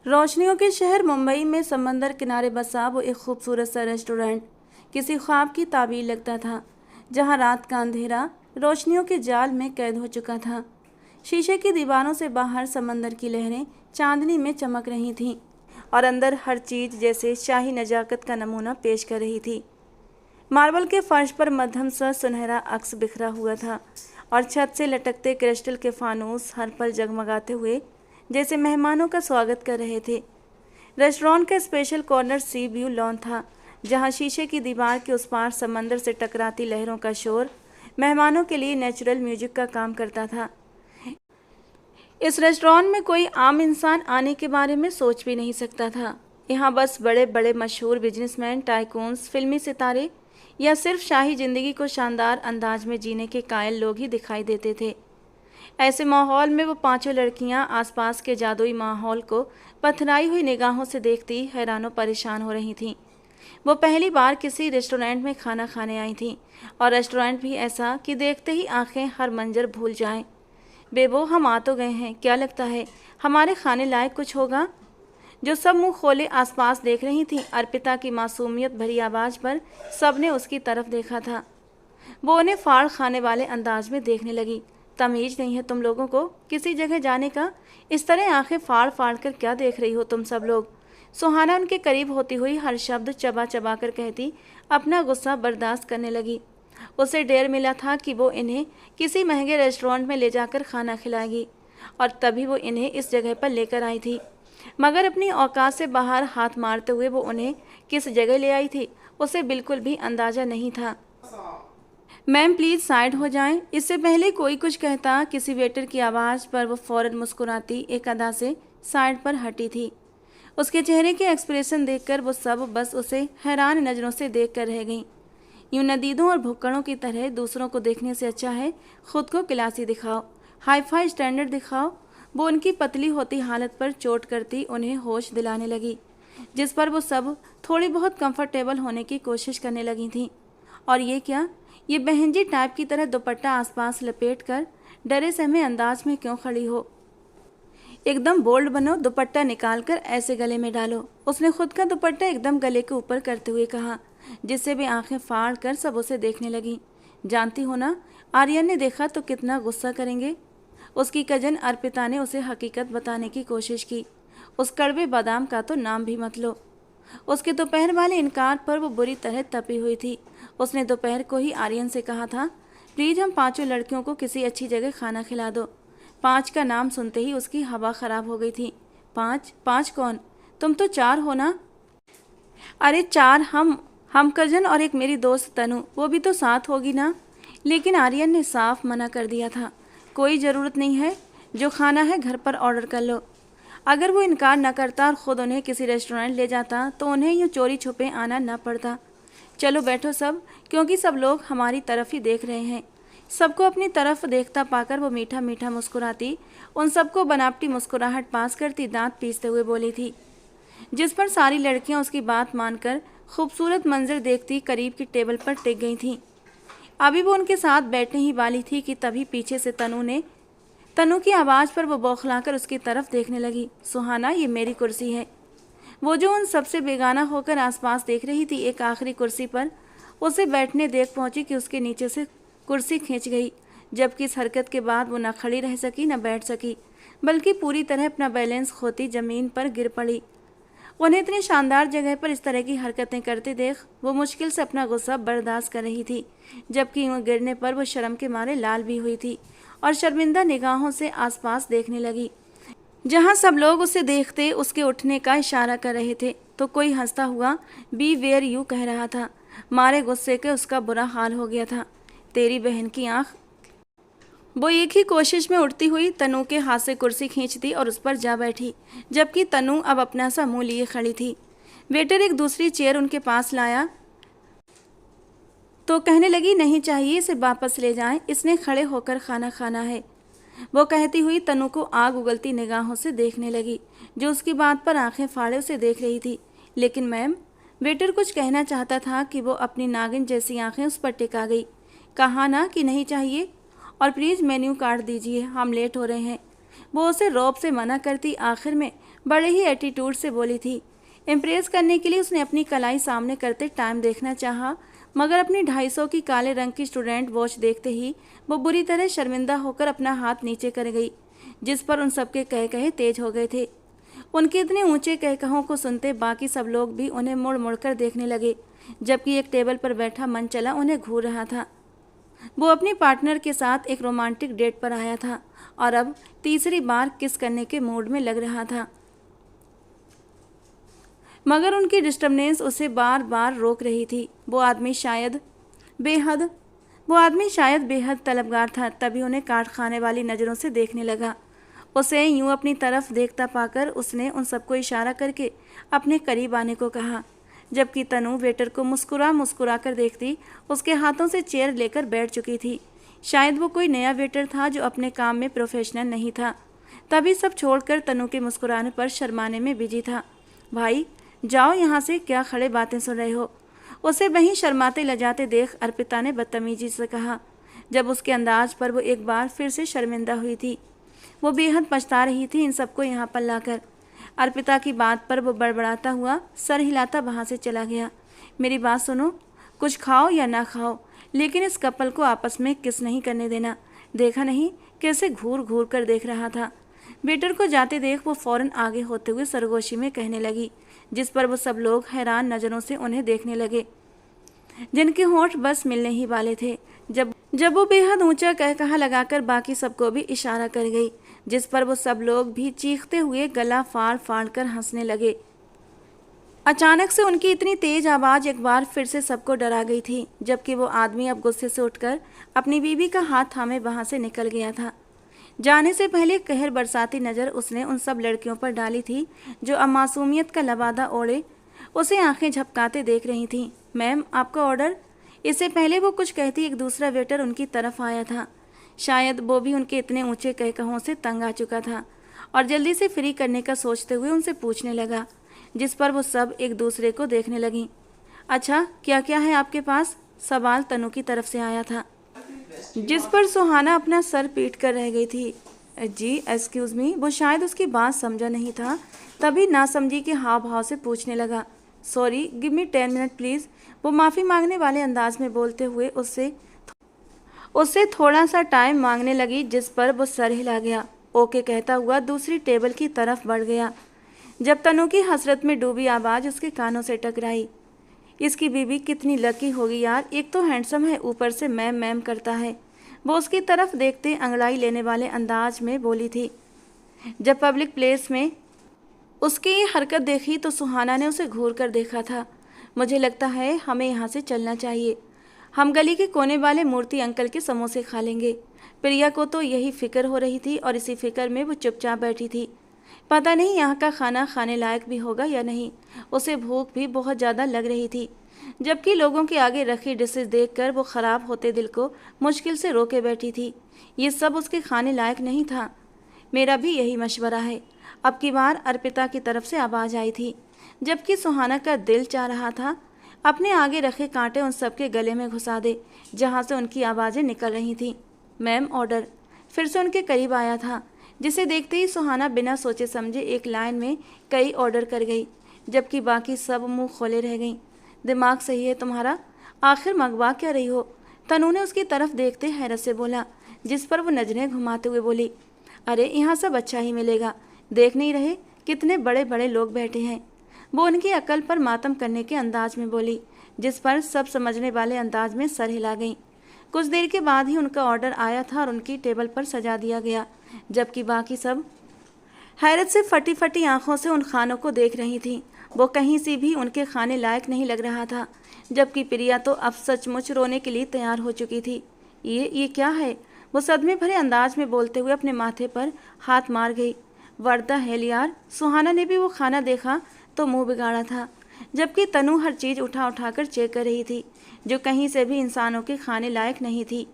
रोशनियों के शहर मुंबई में समंदर किनारे बसा वो एक खूबसूरत सा रेस्टोरेंट किसी ख्वाब की ताबीर लगता था, जहां रात का अंधेरा रोशनियों के जाल में कैद हो चुका था। शीशे की दीवारों से बाहर समंदर की लहरें चांदनी में चमक रही थीं और अंदर हर चीज़ जैसे शाही नजाकत का नमूना पेश कर रही थी। मार्बल के फर्श पर मध्यम सा सुनहरा अक्स बिखरा हुआ था और छत से लटकते क्रिस्टल के फानूस हर पल जगमगाते हुए जैसे मेहमानों का स्वागत कर रहे थे। रेस्टोरेंट का स्पेशल कॉर्नर सी व्यू लॉन था, जहां शीशे की दीवार के उस पार समंदर से टकराती लहरों का शोर मेहमानों के लिए नेचुरल म्यूजिक का काम करता था। इस रेस्टोरेंट में कोई आम इंसान आने के बारे में सोच भी नहीं सकता था। यहाँ बस बड़े बड़े मशहूर बिजनेसमैन, टाइकून्स, फिल्मी सितारे या सिर्फ शाही जिंदगी को शानदार अंदाज में जीने के कायल लोग ही दिखाई देते थे। ऐसे माहौल में वो पांचों लड़कियां आसपास के जादुई माहौल को पथराई हुई निगाहों से देखती हैरानों परेशान हो रही थीं। वो पहली बार किसी रेस्टोरेंट में खाना खाने आई थीं और रेस्टोरेंट भी ऐसा कि देखते ही आंखें हर मंजर भूल जाएं। बेबो, हम आ तो गए हैं, क्या लगता है हमारे खाने लायक कुछ होगा? जो सब मुंह खोले आसपास देख रही थीं, अर्पिता की मासूमियत भरी आवाज़ पर सबने उसकी तरफ देखा था। वो उन्हें फाड़ खाने वाले अंदाज में देखने लगी। तमीज नहीं है तुम लोगों को किसी जगह जाने का? इस तरह आंखें फाड़ फाड़ कर क्या देख रही हो तुम सब लोग? सुहाना उनके करीब होती हुई हर शब्द चबा चबा कर कहती अपना गुस्सा बर्दाश्त करने लगी। उसे डेर मिला था कि वो इन्हें किसी महंगे रेस्टोरेंट में ले जाकर खाना खिलाएगी और तभी वो इन्हें इस जगह पर लेकर आई थी। मगर अपनी औकात से बाहर हाथ मारते हुए वो उन्हें किस जगह ले आई थी उसे बिल्कुल भी अंदाजा नहीं था। मैम प्लीज़ साइड हो जाएं। इससे पहले कोई कुछ कहता, किसी वेटर की आवाज़ पर वो फ़ौरन मुस्कुराती एक अदा से साइड पर हटी थी। उसके चेहरे के एक्सप्रेशन देखकर वो सब बस उसे हैरान नज़रों से देख कर रह गईं। यूं नदीदों और भुक्कड़ों की तरह दूसरों को देखने से अच्छा है खुद को क्लासी दिखाओ, हाई फाई स्टैंडर्ड दिखाओ। वो उनकी पतली होती हालत पर चोट करती उन्हें होश दिलाने लगी, जिस पर वो सब थोड़ी बहुत कंफर्टेबल होने की कोशिश करने लगी थीं। और ये क्या, ये बहन जी टाइप की तरह दुपट्टा आसपास लपेट कर डरे सहमे अंदाज में क्यों खड़ी हो? एकदम बोल्ड बनो, दुपट्टा निकाल कर ऐसे गले में डालो। उसने खुद का दुपट्टा एकदम गले के ऊपर करते हुए कहा, जिससे भी आंखें फाड़ कर सब उसे देखने लगी। जानती हो ना, आर्यन ने देखा तो कितना गुस्सा करेंगे। उसकी कजन अर्पिता ने उसे हकीकत बताने की कोशिश की। उस कड़वे बादाम का तो नाम भी मत लो। उसके दोपहर वाले इनकार पर वो बुरी तरह तपी हुई थी। उसने दोपहर को ही आर्यन से कहा था, प्लीज़ हम पांचों लड़कियों को किसी अच्छी जगह खाना खिला दो। 5 का नाम सुनते ही उसकी हवा खराब हो गई थी। 5 कौन? तुम तो 4 हो ना? अरे 4 हम कजन और एक मेरी दोस्त तनु, वो भी तो साथ होगी ना? लेकिन आर्यन ने साफ मना कर दिया था, कोई ज़रूरत नहीं है, जो खाना है घर पर ऑर्डर कर लो। अगर वो इनकार न करता और ख़ुद उन्हें किसी रेस्टोरेंट ले जाता तो उन्हें यूँ चोरी छुपे आना न पड़ता। चलो बैठो सब, क्योंकि सब लोग हमारी तरफ ही देख रहे हैं। सबको अपनी तरफ देखता पाकर वो मीठा मीठा मुस्कुराती उन सबको बनावटी मुस्कुराहट पास करती दांत पीसते हुए बोली थी, जिस पर सारी लड़कियां उसकी बात मानकर खूबसूरत मंजर देखती करीब की टेबल पर टिक गई थीं। अभी वो उनके साथ बैठने ही वाली थी कि तभी पीछे से तनु की आवाज़ पर वो बौखलाकर उसकी तरफ देखने लगी। सुहाना, ये मेरी कुर्सी है। वो जो उन सबसे बेगाना होकर आसपास देख रही थी, एक आखिरी कुर्सी पर उसे बैठने देख पहुंची कि उसके नीचे से कुर्सी खींच गई, जबकि इस हरकत के बाद वो न खड़ी रह सकी न बैठ सकी, बल्कि पूरी तरह अपना बैलेंस खोती ज़मीन पर गिर पड़ी। उन्हें इतनी शानदार जगह पर इस तरह की हरकतें करते देख वो मुश्किल से अपना गुस्सा बर्दाश्त कर रही थी, जबकि वो गिरने पर वो शर्म के मारे लाल भी हुई थी और शर्मिंदा निगाहों से आसपास देखने लगी। जहां सब लोग उसे देखते उसके उठने का इशारा कर रहे थे तो कोई हंसता हुआ बी वेयर यू कह रहा था। मारे गुस्से के उसका बुरा हाल हो गया था। तेरी बहन की आंख। वो एक ही कोशिश में उठती हुई तनु के हाथ से कुर्सी खींचती और उस पर जा बैठी, जबकि तनु अब अपना सा मुंह लिए खड़ी थी। वेटर एक दूसरी चेयर उनके पास लाया तो कहने लगी, नहीं चाहिए, इसे वापस ले जाएं, इसने खड़े होकर खाना खाना है। वो कहती हुई तनु को आग उगलती निगाहों से देखने लगी, जो उसकी बात पर आंखें फाड़े उसे देख रही थी। लेकिन मैम, वेटर कुछ कहना चाहता था कि वो अपनी नागिन जैसी आंखें उस पर टिका गई। कहा ना कि नहीं चाहिए, और प्लीज़ मेन्यू कार्ड दीजिए, हम लेट हो रहे हैं। वो उसे रौब से मना करती आखिर में बड़े ही एटीट्यूड से बोली थी। इम्प्रेस करने के लिए उसने अपनी कलाई सामने करते टाइम देखना चाहा, मगर अपनी 250 की काले रंग की स्टूडेंट वॉच देखते ही वो बुरी तरह शर्मिंदा होकर अपना हाथ नीचे कर गई, जिस पर उन सबके कह कहे तेज हो गए थे। उनके इतने ऊंचे कहकहों को सुनते बाकी सब लोग भी उन्हें मुड़ मुड़ कर देखने लगे, जबकि एक टेबल पर बैठा मनचला उन्हें घूर रहा था। वो अपनी पार्टनर के साथ एक रोमांटिक डेट पर आया था और अब तीसरी बार किस करने के मूड में लग रहा था, मगर उनकी डिस्टर्बेंस उसे बार बार रोक रही थी। वो आदमी शायद बेहद तलबगार था, तभी उन्हें काट खाने वाली नज़रों से देखने लगा। उसे यूं अपनी तरफ देखता पाकर उसने उन सबको इशारा करके अपने करीब आने को कहा, जबकि तनु वेटर को मुस्कुरा कर देखती उसके हाथों से चेयर लेकर बैठ चुकी थी। शायद वो कोई नया वेटर था जो अपने काम में प्रोफेशनल नहीं था, तभी सब छोड़कर तनु के मुस्कुराने पर शर्माने में बिजी था। भाई जाओ यहाँ से, क्या खड़े बातें सुन रहे हो? उसे वहीं शर्माते लजाते देख अर्पिता ने बदतमीजी से कहा, जब उसके अंदाज पर वो एक बार फिर से शर्मिंदा हुई थी। वो बेहद पछता रही थी इन सबको यहाँ पर लाकर। अर्पिता की बात पर वो बड़बड़ाता हुआ सर हिलाता वहाँ से चला गया। मेरी बात सुनो, कुछ खाओ या ना खाओ, लेकिन इस कपल को आपस में किस नहीं करने देना। देखा नहीं कैसे घूर घूर कर देख रहा था। वेटर को जाते देख वो फौरन आगे होते हुए सरगोशी में कहने लगी, जिस पर वो सब लोग हैरान नज़रों से उन्हें देखने लगे, जिनके होंठ बस मिलने ही वाले थे। जब वो बेहद ऊंचा कहकहा लगाकर बाकी सबको भी इशारा कर गई, जिस पर वो सब लोग भी चीखते हुए गला फाड़ फाड़ कर हंसने लगे। अचानक से उनकी इतनी तेज आवाज़ एक बार फिर से सबको डरा गई थी, जबकि वो आदमी अब गुस्से से उठकर अपनी बीवी का हाथ थामे वहाँ से निकल गया था। जाने से पहले कहर बरसाती नज़र उसने उन सब लड़कियों पर डाली थी जो अब मासूमियत का लबादा ओढ़े उसे आंखें झपकाते देख रही थीं। मैम, आपका ऑर्डर। इससे पहले वो कुछ कहती एक दूसरा वेटर उनकी तरफ आया था। शायद वो भी उनके इतने ऊंचे कहकहों से तंग आ चुका था और जल्दी से फ्री करने का सोचते हुए उनसे पूछने लगा, जिस पर वो सब एक दूसरे को देखने लगीं। अच्छा, क्या क्या है आपके पास? सवाल तनु की तरफ से आया था, जिस पर सुहाना अपना सर पीट कर रह गई थी। जी एक्सक्यूज़ मी। वो शायद उसकी बात समझा नहीं था, तभी नासमझी के हाव भाव से पूछने लगा, sorry give me 10 minute please. वो माफ़ी मांगने वाले अंदाज में बोलते हुए उससे थोड़ा सा टाइम मांगने लगी, जिस पर वो सर हिला गया। ओके कहता हुआ दूसरी टेबल की तरफ बढ़ गया, जब तनु की हसरत में डूबी आवाज़ उसके कानों से टकराई। इसकी बीवी कितनी लकी होगी यार, एक तो हैंडसम है, ऊपर से मैम मैम करता है। वो उसकी तरफ देखते अंगड़ाई लेने वाले अंदाज में बोली थी। जब पब्लिक प्लेस में उसकी ये हरकत देखी तो सुहाना ने उसे घूर कर देखा था। मुझे लगता है हमें यहाँ से चलना चाहिए, हम गली के कोने वाले मूर्ति अंकल के समोसे खा लेंगे। प्रिया को तो यही फिक्र हो रही थी और इसी फिक्र में वो चुपचाप बैठी थी। पता नहीं यहाँ का खाना खाने लायक भी होगा या नहीं। उसे भूख भी बहुत ज़्यादा लग रही थी, जबकि लोगों के आगे रखी डिशेज देखकर वो ख़राब होते दिल को मुश्किल से रोके बैठी थी। ये सब उसके खाने लायक नहीं था। मेरा भी यही मशवरा है। अब की बार अर्पिता की तरफ से आवाज़ आई थी, जबकि सुहाना का दिल चाह रहा था अपने आगे रखे कांटे उन सबके गले में घुसा दे जहाँ से उनकी आवाज़ें निकल रही थीं। मैम ऑर्डर फिर से उनके करीब आया था, जिसे देखते ही सुहाना बिना सोचे समझे एक लाइन में कई ऑर्डर कर गई, जबकि बाकी सब मुंह खोले रह गईं। दिमाग सही है तुम्हारा, आखिर मंगवा क्या रही हो? तनु ने उसकी तरफ देखते हैरत से बोला, जिस पर वो नजरें घुमाते हुए बोली, अरे यहाँ सब अच्छा ही मिलेगा, देख नहीं रहे कितने बड़े बड़े लोग बैठे हैं। वो उनकी अकल पर मातम करने के अंदाज में बोली, जिस पर सब समझने वाले अंदाज में सर हिला गईं। कुछ देर के बाद ही उनका ऑर्डर आया था और उनकी टेबल पर सजा दिया गया, जबकि बाकी सब हैरत से फटी फटी आंखों से उन खानों को देख रही थीं। वो कहीं से भी उनके खाने लायक नहीं लग रहा था, जबकि प्रिया तो अब सचमुच रोने के लिए तैयार हो चुकी थी। ये क्या है? वो सदमे भरे अंदाज में बोलते हुए अपने माथे पर हाथ मार गई। वर्दा हेल यार, सुहाना ने भी वो खाना देखा तो मुंह बिगाड़ा था, जबकि तनु हर चीज़ उठा कर चेक कर रही थी, जो कहीं से भी इंसानों के खाने लायक नहीं थी।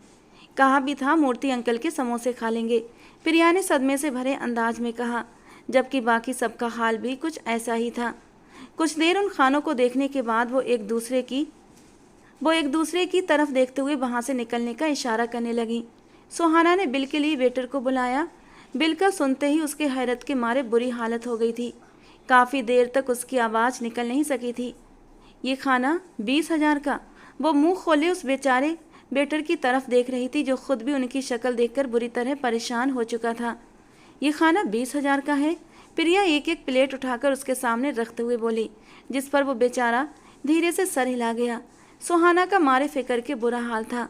कहा भी था मूर्ति अंकल के समोसे खा लेंगे, प्रिया ने सदमे से भरे अंदाज में कहा, जबकि बाकी सबका हाल भी कुछ ऐसा ही था। कुछ देर उन खानों को देखने के बाद वो एक दूसरे की तरफ देखते हुए वहाँ से निकलने का इशारा करने लगी। सुहाना ने बिल के लिए वेटर को बुलाया, बिल का सुनते ही उसके हैरत के मारे बुरी हालत हो गई थी। काफ़ी देर तक उसकी आवाज़ निकल नहीं सकी थी। ये खाना 20,000 का? वो मुंह खोले उस बेचारे वेटर की तरफ देख रही थी, जो खुद भी उनकी शक्ल देखकर बुरी तरह परेशान हो चुका था। ये खाना 20,000 का है? प्रिया एक एक प्लेट उठाकर उसके सामने रखते हुए बोली, जिस पर वो बेचारा धीरे से सर हिला गया। सुहाना का मारे फिक्र के बुरा हाल था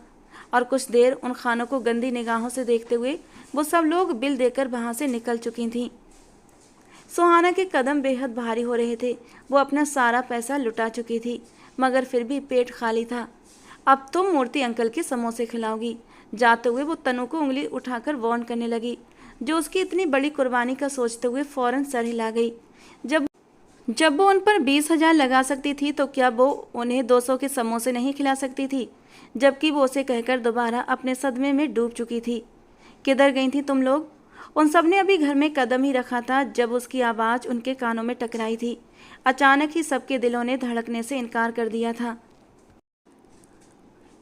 और कुछ देर उन खानों को गंदी निगाहों से देखते हुए वो सब लोग बिल देकर वहाँ से निकल चुकी थीं। सुहाना के कदम बेहद भारी हो रहे थे। वो अपना सारा पैसा लुटा चुकी थी, मगर फिर भी पेट खाली था। अब तुम मूर्ति अंकल के समोसे खिलाओगी? जाते हुए वो तनु को उंगली उठाकर वार्न करने लगी, जो उसकी इतनी बड़ी कुर्बानी का सोचते हुए फौरन सर हिला गई। जब वो उन पर 20,000 लगा सकती थी तो क्या वो उन्हें 200 के समोसे नहीं खिला सकती थी? जबकि वो उसे कहकर दोबारा अपने सदमे में डूब चुकी थी। किधर गई थी तुम लोग? उन सब ने अभी घर में कदम ही रखा था जब उसकी आवाज़ उनके कानों में टकराई थी। अचानक ही सबके दिलों ने धड़कने से इनकार कर दिया था।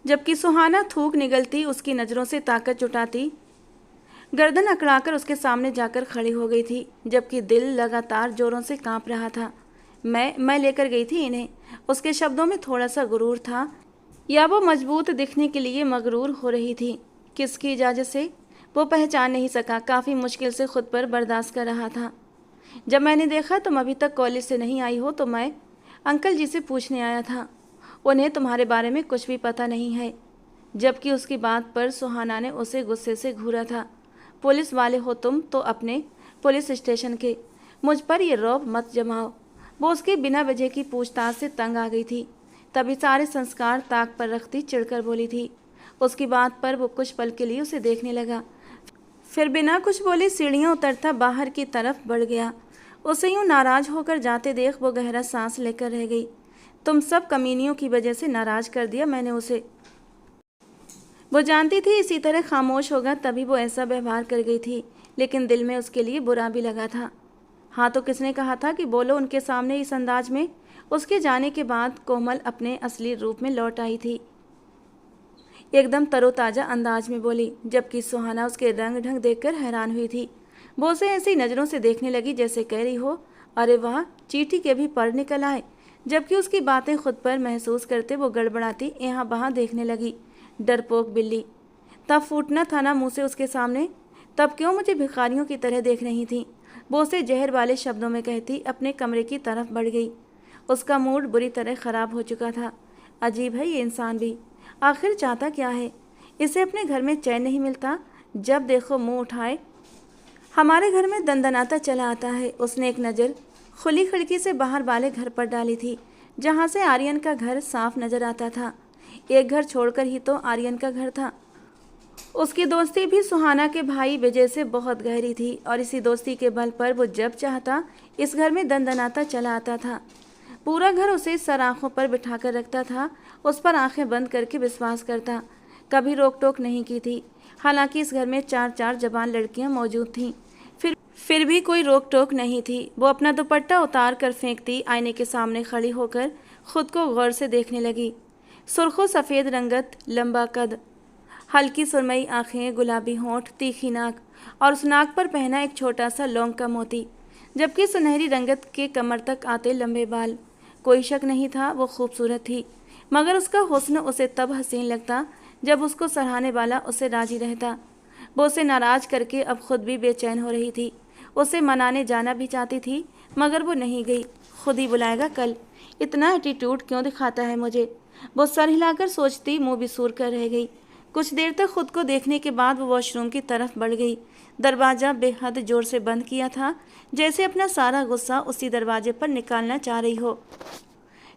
जबकि सुहाना थूक निगलती, उसकी नज़रों से ताकत जुटाती, गर्दन अकड़ाकर उसके सामने जाकर खड़ी हो गई थी, जबकि दिल लगातार जोरों से कांप रहा था। मैं लेकर गई थी इन्हें। उसके शब्दों में थोड़ा सा गुरूर था, या वो मजबूत दिखने के लिए मगरूर हो रही थी। किसकी इजाज़त से? वो पहचान नहीं सका। काफ़ी मुश्किल से खुद पर बर्दाश्त कर रहा था। जब मैंने देखा तुम अभी तक कॉलेज से नहीं आई हो तो मैं अंकल जी से पूछने आया था। उन्हें तुम्हारे बारे में कुछ भी पता नहीं है। जबकि उसकी बात पर सुहाना ने उसे गुस्से से घूरा था। पुलिस वाले हो तुम तो अपने पुलिस स्टेशन के, मुझ पर ये रौब मत जमाओ। वो उसके बिना वजह की पूछताछ से तंग आ गई थी। तभी सारे संस्कार ताक पर रखती चिढ़कर बोली थी। उसकी बात पर वो कुछ पल के लिए उसे देखने लगा, फिर बिना कुछ बोले सीढ़ियाँ उतरता बाहर की तरफ बढ़ गया। उसे यूँ नाराज होकर जाते देख वो गहरा सांस लेकर रह गई। तुम सब कमीनियों की वजह से नाराज कर दिया मैंने उसे। वो जानती थी इसी तरह खामोश होगा, तभी वो ऐसा व्यवहार कर गई थी, लेकिन दिल में उसके लिए बुरा भी लगा था। हाँ तो किसने कहा था कि बोलो उनके सामने इस अंदाज में? उसके जाने के बाद कोमल अपने असली रूप में लौट आई थी, एकदम तरोताज़ा अंदाज में बोली, जबकि सुहाना उसके रंग ढंग देखकर हैरान हुई थी। वो उसे ऐसी नज़रों से देखने लगी जैसे कह रही हो, अरे वाह, चींटी के भी पर निकल आए। जबकि उसकी बातें खुद पर महसूस करते वो गड़बड़ाती यहाँ वहाँ देखने लगी। डरपोक बिल्ली, तब फूटना था ना मुँह से उसके सामने? तब क्यों मुझे भिखारियों की तरह देख रही थी? वो उसे जहर वाले शब्दों में कहती अपने कमरे की तरफ बढ़ गई। उसका मूड बुरी तरह ख़राब हो चुका था। अजीब है ये इंसान भी, आखिर चाहता क्या है? इसे अपने घर में चैन नहीं मिलता, जब देखो मुंह उठाए हमारे घर में दंदनाता चला आता है। उसने एक नज़र खुली खिड़की से बाहर वाले घर पर डाली थी, जहाँ से आर्यन का घर साफ नज़र आता था। एक घर छोड़कर ही तो आर्यन का घर था। उसकी दोस्ती भी सुहाना के भाई विजय से बहुत गहरी थी और इसी दोस्ती के बल पर वो जब चाहता इस घर में दंदनाता चला आता था। पूरा घर उसे सर आँखों पर बिठाकर रखता था, उस पर आंखें बंद करके विश्वास करता। कभी रोक टोक नहीं की थी। हालांकि इस घर में 4 जवान लड़कियां मौजूद थीं, फिर भी कोई रोक टोक नहीं थी। वो अपना दुपट्टा उतार कर फेंकती आईने के सामने खड़ी होकर खुद को गौर से देखने लगी। सुर्खों सफ़ेद रंगत, लंबा कद, हल्की सुरमई आँखें, गुलाबी होंठ, तीखी नाक और उस नाक पर पहना एक छोटा सा लौंग का मोती, जबकि सुनहरी रंगत के कमर तक आते लंबे बाल। कोई शक नहीं था वो खूबसूरत थी, मगर उसका हुस्न उसे तब हसीन लगता जब उसको सराहने वाला उसे राजी रहता। वो उसे नाराज़ करके अब खुद भी बेचैन हो रही थी। उसे मनाने जाना भी चाहती थी, मगर वो नहीं गई। खुद ही बुलाएगा कल, इतना एटीट्यूड क्यों दिखाता है मुझे? वो सर हिलाकर सोचती, मुँह बिसूर कर रह गई। कुछ देर तक खुद को देखने के बाद वो वॉशरूम की तरफ बढ़ गई। दरवाज़ा बेहद ज़ोर से बंद किया था, जैसे अपना सारा गुस्सा उसी दरवाजे पर निकालना चाह रही हो।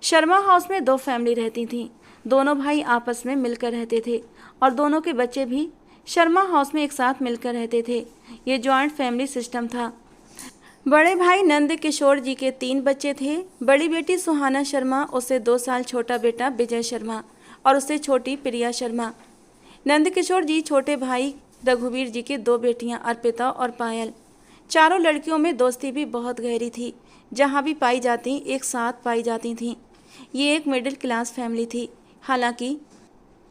शर्मा हाउस में 2 फैमिली रहती थीं। दोनों भाई आपस में मिलकर रहते थे और दोनों के बच्चे भी शर्मा हाउस में एक साथ मिलकर रहते थे। ये जॉइंट फैमिली सिस्टम था। बड़े भाई नंद किशोर जी के 3 बच्चे थे। बड़ी बेटी सुहाना शर्मा, उससे 2 साल छोटा बेटा विजय शर्मा और उससे छोटी प्रिया शर्मा। नंद किशोर जी छोटे भाई रघुवीर जी की 2 बेटियां अर्पिता और पायल। चारों लड़कियों में दोस्ती भी बहुत गहरी थी। जहाँ भी पाई जाती एक साथ पाई जाती थीं। ये एक मिडिल क्लास फैमिली थी। हालांकि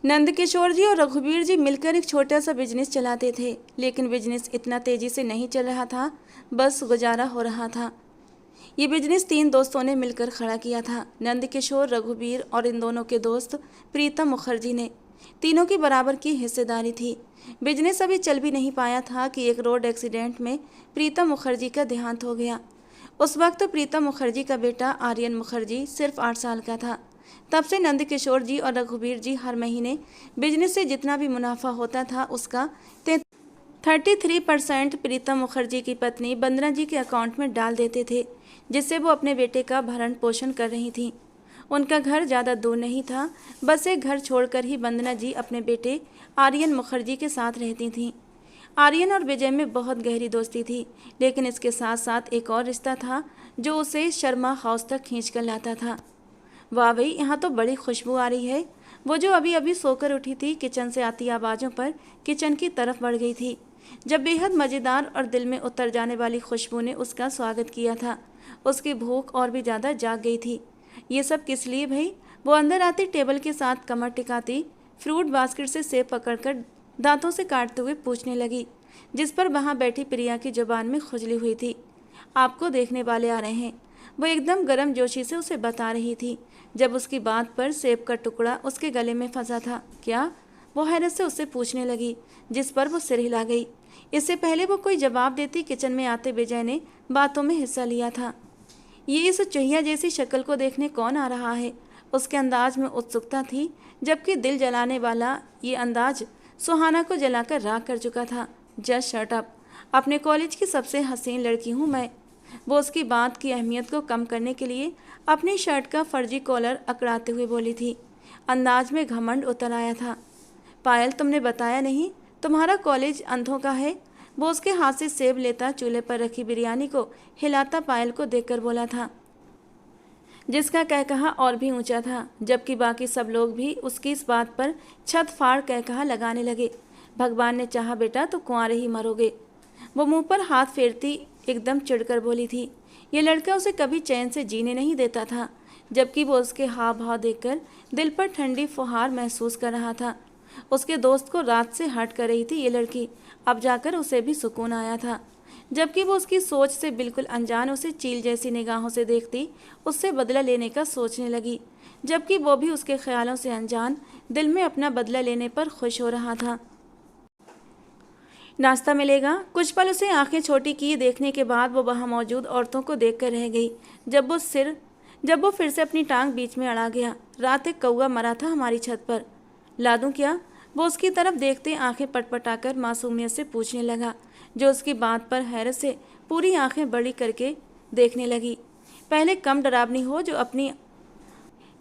नंदकिशोर जी और रघुवीर जी मिलकर एक छोटा सा बिजनेस चलाते थे, लेकिन बिजनेस इतना तेजी से नहीं चल रहा था, बस गुजारा हो रहा था। ये बिजनेस 3 दोस्तों ने मिलकर खड़ा किया था, नंदकिशोर, रघुवीर और इन दोनों के दोस्त प्रीतम मुखर्जी ने। तीनों की बराबर की हिस्सेदारी थी। बिजनेस अभी चल भी नहीं पाया था कि एक रोड एक्सीडेंट में प्रीतम मुखर्जी का देहांत हो गया। उस वक्त प्रीतम मुखर्जी का बेटा आर्यन मुखर्जी सिर्फ 8 साल का था। तब से नंदकिशोर जी और रघुवीर जी हर महीने बिजनेस से जितना भी मुनाफा होता था उसका 33% प्रीतम मुखर्जी की पत्नी वंदना जी के अकाउंट में डाल देते थे, जिससे वो अपने बेटे का भरण पोषण कर रही थीं। उनका घर ज़्यादा दूर नहीं था, बस एक घर छोड़कर ही वंदना जी अपने बेटे आर्यन मुखर्जी के साथ रहती थीं। आर्यन और विजय में बहुत गहरी दोस्ती थी, लेकिन इसके साथ साथ एक और रिश्ता था जो उसे शर्मा हाउस तक खींच कर लाता था। वाह भाई, यहाँ तो बड़ी खुशबू आ रही है। वो जो अभी अभी सोकर उठी थी, किचन से आती आवाज़ों पर किचन की तरफ बढ़ गई थी। जब बेहद मज़ेदार और दिल में उतर जाने वाली खुशबू ने उसका स्वागत किया था, उसकी भूख और भी ज़्यादा जाग गई थी। ये सब किस लिए भाई? वो अंदर आती टेबल के साथ कमर टिकाती फ्रूट बास्केट से सेब पकड़कर दांतों से काटते हुए पूछने लगी, जिस पर वहाँ बैठी प्रिया की जुबान में खुजली हुई थी। आपको देखने वाले आ रहे हैं, वो एकदम गर्मजोशी से उसे बता रही थी, जब उसकी बात पर सेब का टुकड़ा उसके गले में फंसा था। क्या? वो हैरत से उससे पूछने लगी, जिस पर वो सिर हिला गई। इससे पहले वो कोई जवाब देती, किचन में आते विजय ने बातों में हिस्सा लिया था। ये इस चुहिया जैसी शक्ल को देखने कौन आ रहा है? उसके अंदाज में उत्सुकता थी, जबकि दिल जलाने वाला ये अंदाज सुहाना को जलाकर राख कर चुका था। जस्ट शट अप, अपने कॉलेज की सबसे हसीन लड़की हूँ मैं। वो उसकी बात की अहमियत को कम करने के लिए अपनी शर्ट का फर्जी कॉलर अकड़ाते हुए बोली थी। अंदाज में घमंड उतर आया था। पायल, तुमने बताया नहीं तुम्हारा कॉलेज अंधों का है? वो उसके हाथ से सेब लेता चूल्हे पर रखी बिरयानी को हिलाता पायल को देखकर बोला था, जिसका कहकहा और भी ऊंचा था, जबकि बाकी सब लोग भी उसकी इस बात पर छत फाड़ कहकहा लगाने लगे। भगवान ने चाहा बेटा तो कुंवारे ही मरोगे। वो मुंह पर हाथ फेरती एकदम चिढ़कर बोली थी। ये लड़का उसे कभी चैन से जीने नहीं देता था, जबकि वो उसके हाव भाव देखकर दिल पर ठंडी फुहार महसूस कर रहा था। उसके दोस्त को रात से हट कर रही थी ये लड़की, अब जाकर उसे भी सुकून आया था, जबकि वो उसकी सोच से बिल्कुल अनजान उसे चील जैसी निगाहों से देखती उससे बदला लेने का सोचने लगी, जबकि वो भी उसके ख्यालों से अनजान दिल में अपना बदला लेने पर खुश हो रहा था। नाश्ता मिलेगा? कुछ पल उसे आंखें छोटी की देखने के बाद वो वहाँ मौजूद औरतों को देखकर रह गई, जब वो फिर से अपनी टांग बीच में अड़ा गया। रात एक कौवा मरा था हमारी छत पर, ला दूं क्या? वो उसकी तरफ देखते आंखें पटपटाकर मासूमियत से पूछने लगा, जो उसकी बात पर हैरत से पूरी आंखें बड़ी करके देखने लगी। पहले कम डरावनी हो, जो अपनी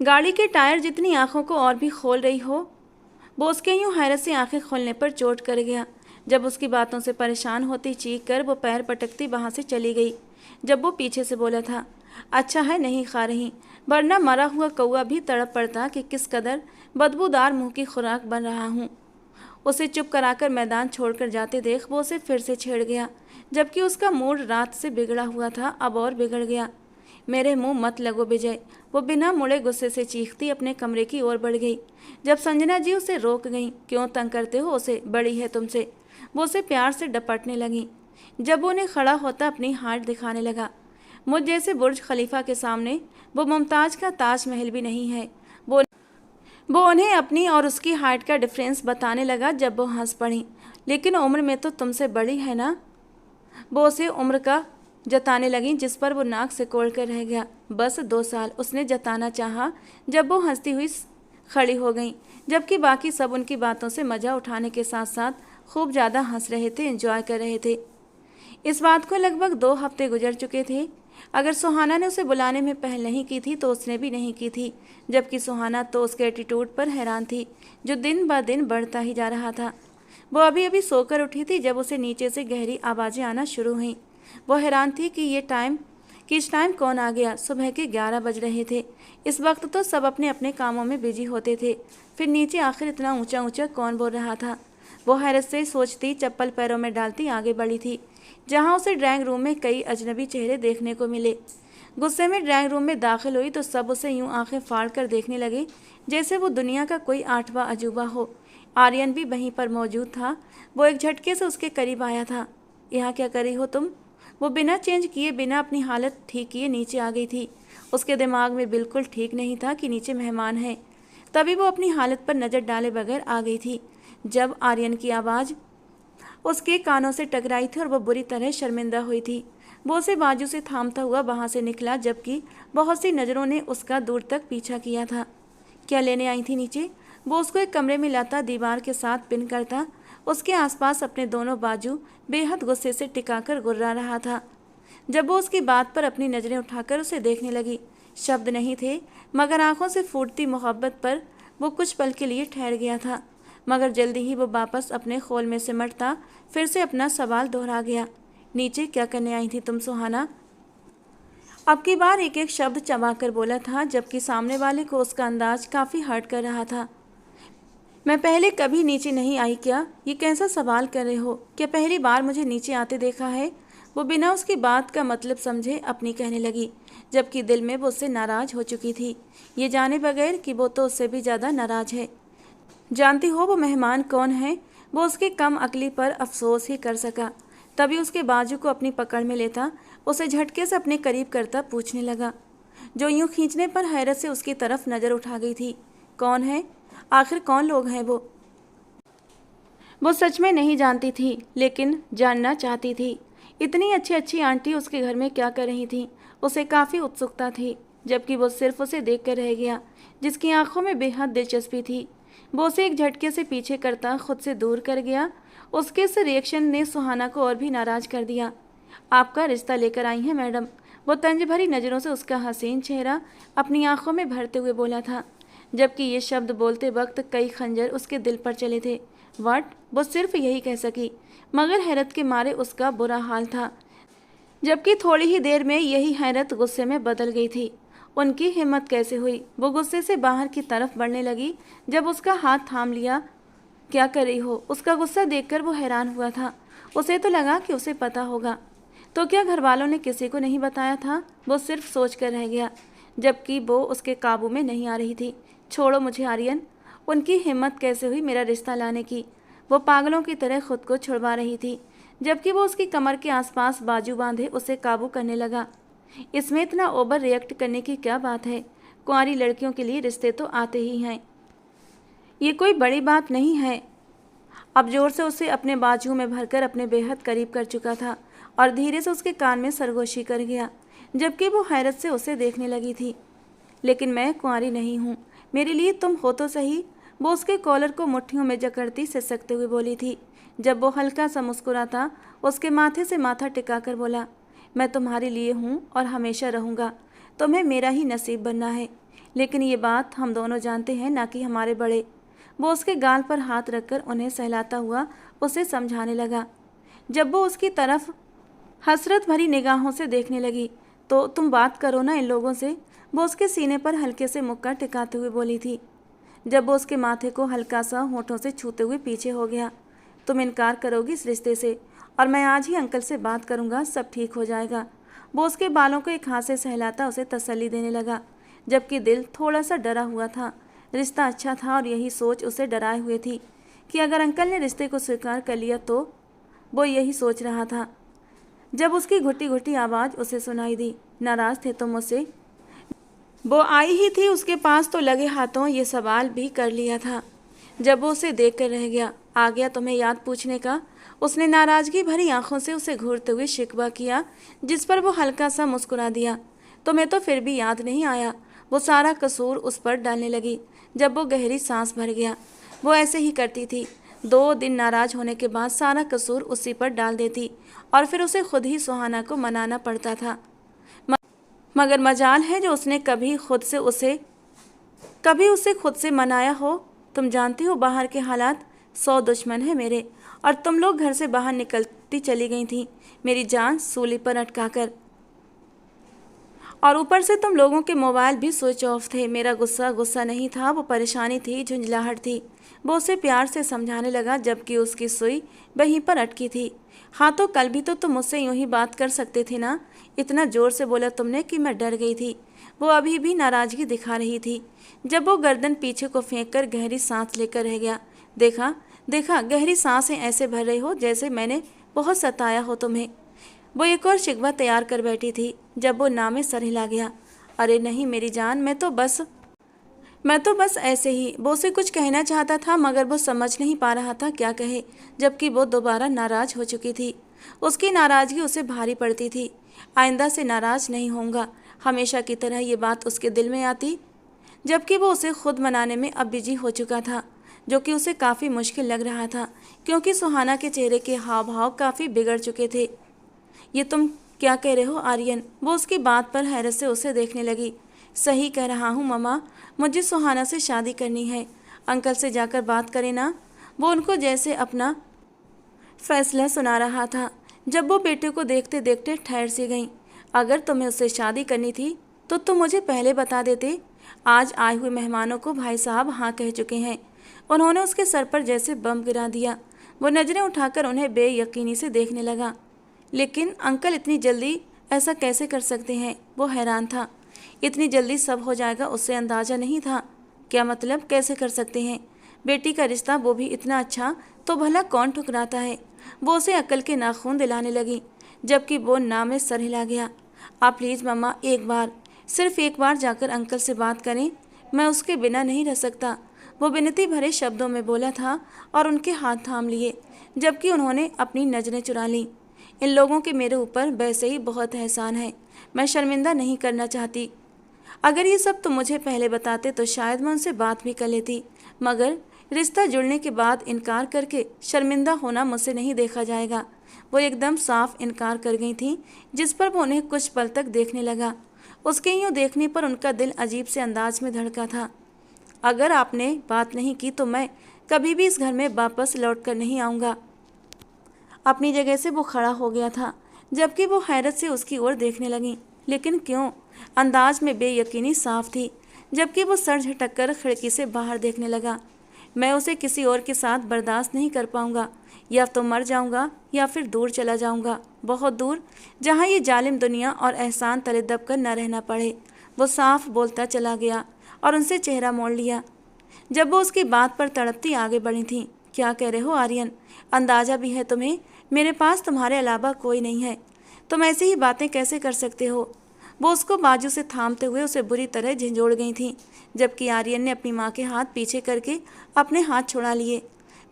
गाड़ी के टायर जितनी आंखों को और भी खोल रही हो। वो उसके यूं हैरत से आंखें खोलने पर चोट कर गया, जब उसकी बातों से परेशान होती चीख कर वो पैर पटकती वहाँ से चली गई। जब वो पीछे से बोला था, अच्छा है नहीं खा रही, वरना मरा हुआ कौवा भी तड़प पड़ता कि किस कदर बदबूदार मुंह की खुराक बन रहा हूँ। उसे चुप कराकर मैदान छोड़कर जाते देख वो उसे फिर से छेड़ गया, जबकि उसका मूड रात से बिगड़ा हुआ था, अब और बिगड़ गया। मेरे मुंह मत लगो विजय, वो बिना मुड़े गुस्से से चीखती अपने कमरे की ओर बढ़ गई। जब संजना जी उसे रोक गईं, क्यों तंग करते हो उसे, बड़ी है तुमसे। वो उसे प्यार से डपटने लगी। जब वो उन्हें खड़ा होता अपनी हाथ दिखाने लगा, मुझ जैसे बुर्ज खलीफा के सामने वो मुमताज का ताजमहल भी नहीं है। वो उन्हें अपनी और उसकी हाइट का डिफरेंस बताने लगा। जब वो हंस पड़ी, लेकिन उम्र में तो तुमसे बड़ी है ना। वो उसे उम्र का जताने लगी, जिस पर वो नाक सिकोड़ कर रह गया। बस 2 साल, उसने जताना चाहा। जब वो हंसती हुई खड़ी हो गई, जबकि बाकी सब उनकी बातों से मज़ा उठाने के साथ साथ खूब ज़्यादा हंस रहे थे, एंजॉय कर रहे थे। इस बात को लगभग 2 हफ्ते गुजर चुके थे। अगर सुहाना ने उसे बुलाने में पहल नहीं की थी तो उसने भी नहीं की थी, जबकि सुहाना तो उसके एटीट्यूड पर हैरान थी, जो दिन ब दिन बढ़ता ही जा रहा था। वो अभी अभी सोकर उठी थी जब उसे नीचे से गहरी आवाज़ें आना शुरू हुईं। वो हैरान थी कि इस टाइम कौन आ गया। सुबह के 11 बज रहे थे। इस वक्त तो सब अपने अपने कामों में बिजी होते थे, फिर नीचे आखिर इतना ऊंचा ऊंचा कौन बोल रहा था। वो हैरत से सोचती चप्पल पैरों में डालती आगे बढ़ी थी। जहां उसे ड्राइंग रूम में कई अजनबी चेहरे देखने को मिले। गुस्से में ड्राइंग रूम में दाखिल हुई तो सब उसे यूं आंखें फाड़ कर देखने लगे जैसे वो दुनिया का कोई 8वां अजूबा हो। आर्यन भी वहीं पर मौजूद था। वो एक झटके से उसके करीब आया था। यहाँ क्या करी हो तुम? वो बिना चेंज किए, बिना अपनी हालत ठीक किए नीचे आ गई थी। उसके दिमाग में बिल्कुल ठीक नहीं था कि नीचे मेहमान है। तभी वो अपनी हालत पर नज़र डाले बगैर आ गई थी जब आर्यन की आवाज़ उसके कानों से टकराई थी और वो बुरी तरह शर्मिंदा हुई थी। वो उसे बाजू से थामता हुआ वहाँ से निकला, जबकि बहुत सी नज़रों ने उसका दूर तक पीछा किया था। क्या लेने आई थी नीचे? वो उसको एक कमरे में लाता, दीवार के साथ पिन करता, उसके आसपास अपने दोनों बाजू बेहद गुस्से से टिकाकर गुर्रा रहा था। जब वो उसकी बात पर अपनी नज़रें उठाकर उसे देखने लगी, शब्द नहीं थे मगर आंखों से फूटती मोहब्बत पर वो कुछ पल के लिए ठहर गया था। मगर जल्दी ही वो वापस अपने खोल में सिमटता फिर से अपना सवाल दोहरा गया, नीचे क्या करने आई थी तुम सुहाना? अब की बार एक एक शब्द चबाकर बोला था, जबकि सामने वाले को उसका अंदाज काफ़ी हर्ट कर रहा था। मैं पहले कभी नीचे नहीं आई क्या? ये कैसा सवाल कर रहे हो? क्या पहली बार मुझे नीचे आते देखा है? वो बिना उसकी बात का मतलब समझे अपनी कहने लगी, जबकि दिल में वो उससे नाराज़ हो चुकी थी, ये जाने बगैर कि वो तो उससे भी ज़्यादा नाराज़ है। जानती हो वो मेहमान कौन है? वो उसकी कम अकली पर अफसोस ही कर सका। तभी उसके बाजू को अपनी पकड़ में लेता, उसे झटके से अपने करीब करता पूछने लगा, जो यूं खींचने पर हैरत से उसकी तरफ नज़र उठा गई थी। कौन है? आखिर कौन लोग हैं वो? वो सच में नहीं जानती थी, लेकिन जानना चाहती थी। इतनी अच्छी अच्छी आंटी उसके घर में क्या कर रही थी? उसे काफ़ी उत्सुकता थी, जबकि वो सिर्फ उसे देख कर रह गया, जिसकी आंखों में बेहद दिलचस्पी थी। वो उसे एक झटके से पीछे करता खुद से दूर कर गया। उसके इस रिएक्शन ने सुहाना को और भी नाराज़ कर दिया। आपका रिश्ता लेकर आई हैं मैडम? वो तंज भरी नज़रों से उसका हसीन चेहरा अपनी आंखों में भरते हुए बोला था, जबकि ये शब्द बोलते वक्त कई खंजर उसके दिल पर चले थे। व्हाट? वो सिर्फ यही कह सकी, मगर हैरत के मारे उसका बुरा हाल था, जबकि थोड़ी ही देर में यही हैरत गुस्से में बदल गई थी। उनकी हिम्मत कैसे हुई? वो गुस्से से बाहर की तरफ बढ़ने लगी जब उसका हाथ थाम लिया। क्या कर रही हो? उसका गुस्सा देखकर वो हैरान हुआ था। उसे तो लगा कि उसे पता होगा। तो क्या घर वालों ने किसी को नहीं बताया था? वो सिर्फ सोच कर रह गया, जबकि वो उसके काबू में नहीं आ रही थी। छोड़ो मुझे आर्यन। उनकी हिम्मत कैसे हुई मेरा रिश्ता लाने की? वो पागलों की तरह खुद को छुड़वा रही थी, जबकि वो उसकी कमर के आसपास बाजू बांधे उसे काबू करने लगा। इसमें इतना ओवर रिएक्ट करने की क्या बात है? कुंवारी लड़कियों के लिए रिश्ते तो आते ही हैं, ये कोई बड़ी बात नहीं है। अब जोर से उसे अपने बाजू में भरकर अपने बेहद करीब कर चुका था और धीरे से उसके कान में सरगोशी कर गया, जबकि वो हैरत से उसे देखने लगी थी। लेकिन मैं कुंवारी नहीं हूँ, मेरे लिए तुम हो तो सही। वो उसके कॉलर को मुट्ठियों में जकड़ती सिसकते हुए बोली थी। जब वो हल्का सा मुस्कुराता उसके माथे से माथा टिकाकर बोला, मैं तुम्हारे लिए हूँ और हमेशा रहूँगा। तुम्हें मेरा ही नसीब बनना है, लेकिन ये बात हम दोनों जानते हैं, ना कि हमारे बड़े। वो उसके गाल पर हाथ रखकर उन्हें सहलाता हुआ उसे समझाने लगा। जब वो उसकी तरफ हसरत भरी निगाहों से देखने लगी, तो तुम बात करो ना इन लोगों से। वो उसके सीने पर हल्के से मुक्का टिकाते हुए बोली थी, जब वो उसके माथे को हल्का सा होठों से छूते हुए पीछे हो गया। तुम इनकार करोगी इस रिश्ते से, और मैं आज ही अंकल से बात करूंगा, सब ठीक हो जाएगा। वो उसके बालों को एक हाथ से सहलाता उसे तसल्ली देने लगा, जबकि दिल थोड़ा सा डरा हुआ था। रिश्ता अच्छा था और यही सोच उसे डराए हुए थी कि अगर अंकल ने रिश्ते को स्वीकार कर लिया तो। वो यही सोच रहा था जब उसकी घुटी घुटी आवाज़ उसे सुनाई दी, नाराज़ थे तुम मुझसे? वो आई ही थी उसके पास तो लगे हाथों ये सवाल भी कर लिया था। जब वो उसे देख कर रह गया, आ गया तुम्हें याद पूछने का? उसने नाराज़गी भरी आंखों से उसे घूरते हुए शिकवा किया, जिस पर वो हल्का सा मुस्कुरा दिया। तुम्हें तो फिर भी याद नहीं आया? वो सारा कसूर उस पर डालने लगी। जब वो गहरी सांस भर गया, वो ऐसे ही करती थी। 2 दिन नाराज़ होने के बाद सारा कसूर उसी पर डाल देती और फिर उसे खुद ही सुहाना को मनाना पड़ता था। मगर मजाल है जो उसने कभी उसे खुद से मनाया हो। तुम जानती हो बाहर के हालात, 100 दुश्मन है मेरे, और तुम लोग घर से बाहर निकलती चली गई थी मेरी जान सूली पर अटकाकर। और ऊपर से तुम लोगों के मोबाइल भी स्विच ऑफ थे। मेरा गुस्सा गुस्सा नहीं था, वो परेशानी थी, झुंझलाहट थी। वो उसे प्यार से समझाने लगा जबकि उसकी सुई वहीं पर अटकी थी। हाँ तो कल भी तो तुम मुझसे यूं ही बात कर सकते थे ना। इतना जोर से बोला तुमने कि मैं डर गई थी। वो अभी भी नाराजगी दिखा रही थी। जब वो गर्दन पीछे को फेंक कर गहरी सांस लेकर रह गया। देखा देखा, गहरी सांसें ऐसे भर रही हो जैसे मैंने बहुत सताया हो तुम्हें। वो एक और शिकवा तैयार कर बैठी थी जब वो नाम में सर हिला गया। अरे नहीं मेरी जान, मैं तो बस ऐसे ही। वो उसे कुछ कहना चाहता था मगर वो समझ नहीं पा रहा था क्या कहे, जबकि वो दोबारा नाराज हो चुकी थी। उसकी नाराजगी उसे भारी पड़ती थी। आइंदा से नाराज नहीं होऊंगा, हमेशा की तरह ये बात उसके दिल में आती, जबकि वो उसे खुद मनाने में अब बिजी हो चुका था, जो कि उसे काफ़ी मुश्किल लग रहा था क्योंकि सुहाना के चेहरे के हाव भाव काफ़ी बिगड़ चुके थे। ये तुम क्या कह रहे हो आर्यन? वो उसकी बात पर हैरत से उसे देखने लगी। सही कह रहा हूँ मम्मा, मुझे सुहाना से शादी करनी है। अंकल से जाकर बात करें ना। वो उनको जैसे अपना फैसला सुना रहा था। जब वो बेटे को देखते देखते ठहर सी गई। अगर तुम्हें उससे शादी करनी थी तो तुम मुझे पहले बता देते। आज आए हुए मेहमानों को भाई साहब हाँ कह चुके हैं। उन्होंने उसके सर पर जैसे बम गिरा दिया। वो नज़रें उठाकर उन्हें बेयकीनी से देखने लगा। लेकिन अंकल इतनी जल्दी ऐसा कैसे कर सकते हैं? वो हैरान था। इतनी जल्दी सब हो जाएगा उससे अंदाज़ा नहीं था। क्या मतलब कैसे कर सकते हैं? बेटी का रिश्ता, वो भी इतना अच्छा, तो भला कौन ठुकराता है? वो उसे अक्ल के नाखून दिलाने लगी जबकि वो ना में सर हिला गया। आप प्लीज़ मम्मा, एक बार, सिर्फ एक बार जाकर अंकल से बात करें। मैं उसके बिना नहीं रह सकता। वो विनती भरे शब्दों में बोला था और उनके हाथ थाम लिए जबकि उन्होंने अपनी नज़रें चुरा लीं। इन लोगों के मेरे ऊपर वैसे ही बहुत एहसान है। मैं शर्मिंदा नहीं करना चाहती। अगर ये सब तुम मुझे पहले बताते तो शायद मैं उनसे बात भी कर लेती, मगर रिश्ता जुड़ने के बाद इनकार करके शर्मिंदा होना मुझसे नहीं देखा जाएगा। वो एकदम साफ इनकार कर गई थी, जिस पर वो उन्हें कुछ पल तक देखने लगा। उसके यूँ देखने पर उनका दिल अजीब से अंदाज में धड़का था। अगर आपने बात नहीं की तो मैं कभी भी इस घर में वापस लौट कर नहीं आऊँगा। अपनी जगह से वो खड़ा हो गया था जबकि वो हैरत से उसकी ओर देखने लगी। लेकिन क्यों? अंदाज में बेयकीनी साफ थी। जबकि वो सर झटक कर खिड़की से बाहर देखने लगा। मैं उसे किसी और के साथ बर्दाश्त नहीं कर पाऊंगा। या तो मर जाऊंगा या फिर दूर चला जाऊंगा, बहुत दूर, जहां ये जालिम दुनिया और एहसान तले दबकर न रहना पड़े। वो साफ बोलता चला गया और उनसे चेहरा मोड़ लिया। जब वो उसकी बात पर तड़पती आगे बढ़ी थी। क्या कह रहे हो आर्यन? अंदाज़ा भी है तुम्हें? मेरे पास तुम्हारे अलावा कोई नहीं है। तुम ऐसी ही बातें कैसे कर सकते हो? वो उसको बाजू से थामते हुए उसे बुरी तरह झंझोड़ गई थी, जबकि आर्यन ने अपनी माँ के हाथ पीछे करके अपने हाथ छुड़ा लिए।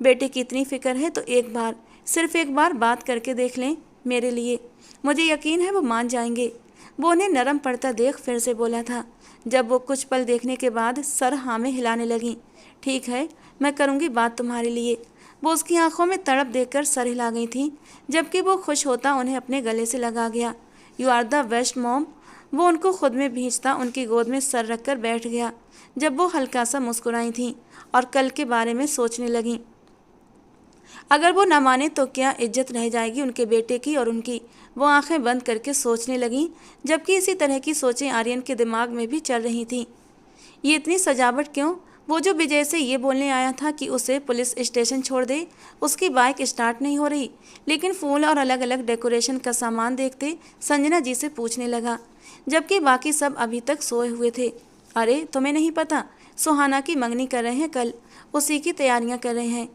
बेटे की इतनी फिक्र है तो एक बार, सिर्फ एक बार बात करके देख लें मेरे लिए। मुझे यकीन है वो मान जाएंगे। वो उन्हें नरम पड़ता देख फिर से बोला था, जब वो कुछ पल देखने के बाद सर हाँ में हिलाने लगी। ठीक है, मैं करूँगी बात तुम्हारे लिए। वो उसकी आंखों में तड़प देखकर सर हिला गई थी, जबकि वो खुश होता उन्हें अपने गले से लगा गया। You are the best mom. वो उनको खुद में भींचता उनकी गोद में सर रखकर बैठ गया। जब वो हल्का सा मुस्कुराई थी और कल के बारे में सोचने लगी। अगर वो न माने तो क्या इज्जत रह जाएगी उनके बेटे की और उनकी। वो आंखें बंद करके सोचने लगी, जबकि इसी तरह की सोचें आर्यन के दिमाग में भी चल रही थीं। ये इतनी सजावट क्यों? वो जो विजय से ये बोलने आया था कि उसे पुलिस स्टेशन छोड़ दे, उसकी बाइक स्टार्ट नहीं हो रही। लेकिन फूल और अलग अलग डेकोरेशन का सामान देखते संजना जी से पूछने लगा, जबकि बाकी सब अभी तक सोए हुए थे। अरे तुम्हें नहीं पता, सुहाना की मंगनी कर रहे हैं कल, उसी की तैयारियां कर रहे हैं।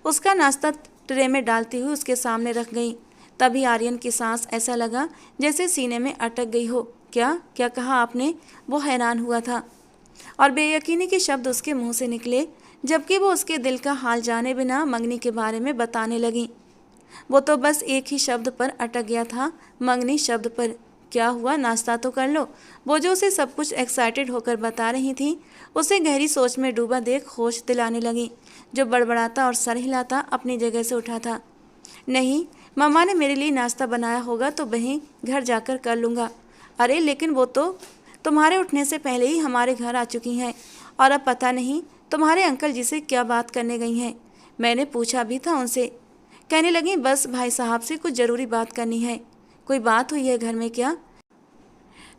उसका नाश्ता ट्रे में डालती हुई उसके सामने रख गई। तभी आर्यन की सांस ऐसा लगा जैसे सीने में अटक गई हो। क्या क्या कहा आपने? वो हैरान हुआ था और बेयकीनी के शब्द उसके मुंह से निकले, जबकि वो उसके दिल का हाल जाने बिना मंगनी के बारे में बताने लगी। वो तो बस एक ही शब्द पर अटक गया था, मंगनी शब्द पर। क्या हुआ? नाश्ता तो कर लो। वो जो उसे सब कुछ एक्साइटेड होकर बता रही थी, उसे गहरी सोच में डूबा देख होश दिलाने लगी। जो बड़बड़ाता और सर हिलाता अपनी जगह से उठा था। नहीं, मम्मा ने मेरे लिए नाश्ता बनाया होगा तो वहीं घर जाकर कर लूँगा। अरे लेकिन वो तो तुम्हारे उठने से पहले ही हमारे घर आ चुकी हैं और अब पता नहीं तुम्हारे अंकल जी से क्या बात करने गई हैं। मैंने पूछा भी था उनसे। कहने लगी बस भाई साहब से कुछ ज़रूरी बात करनी है। कोई बात हुई है घर में क्या?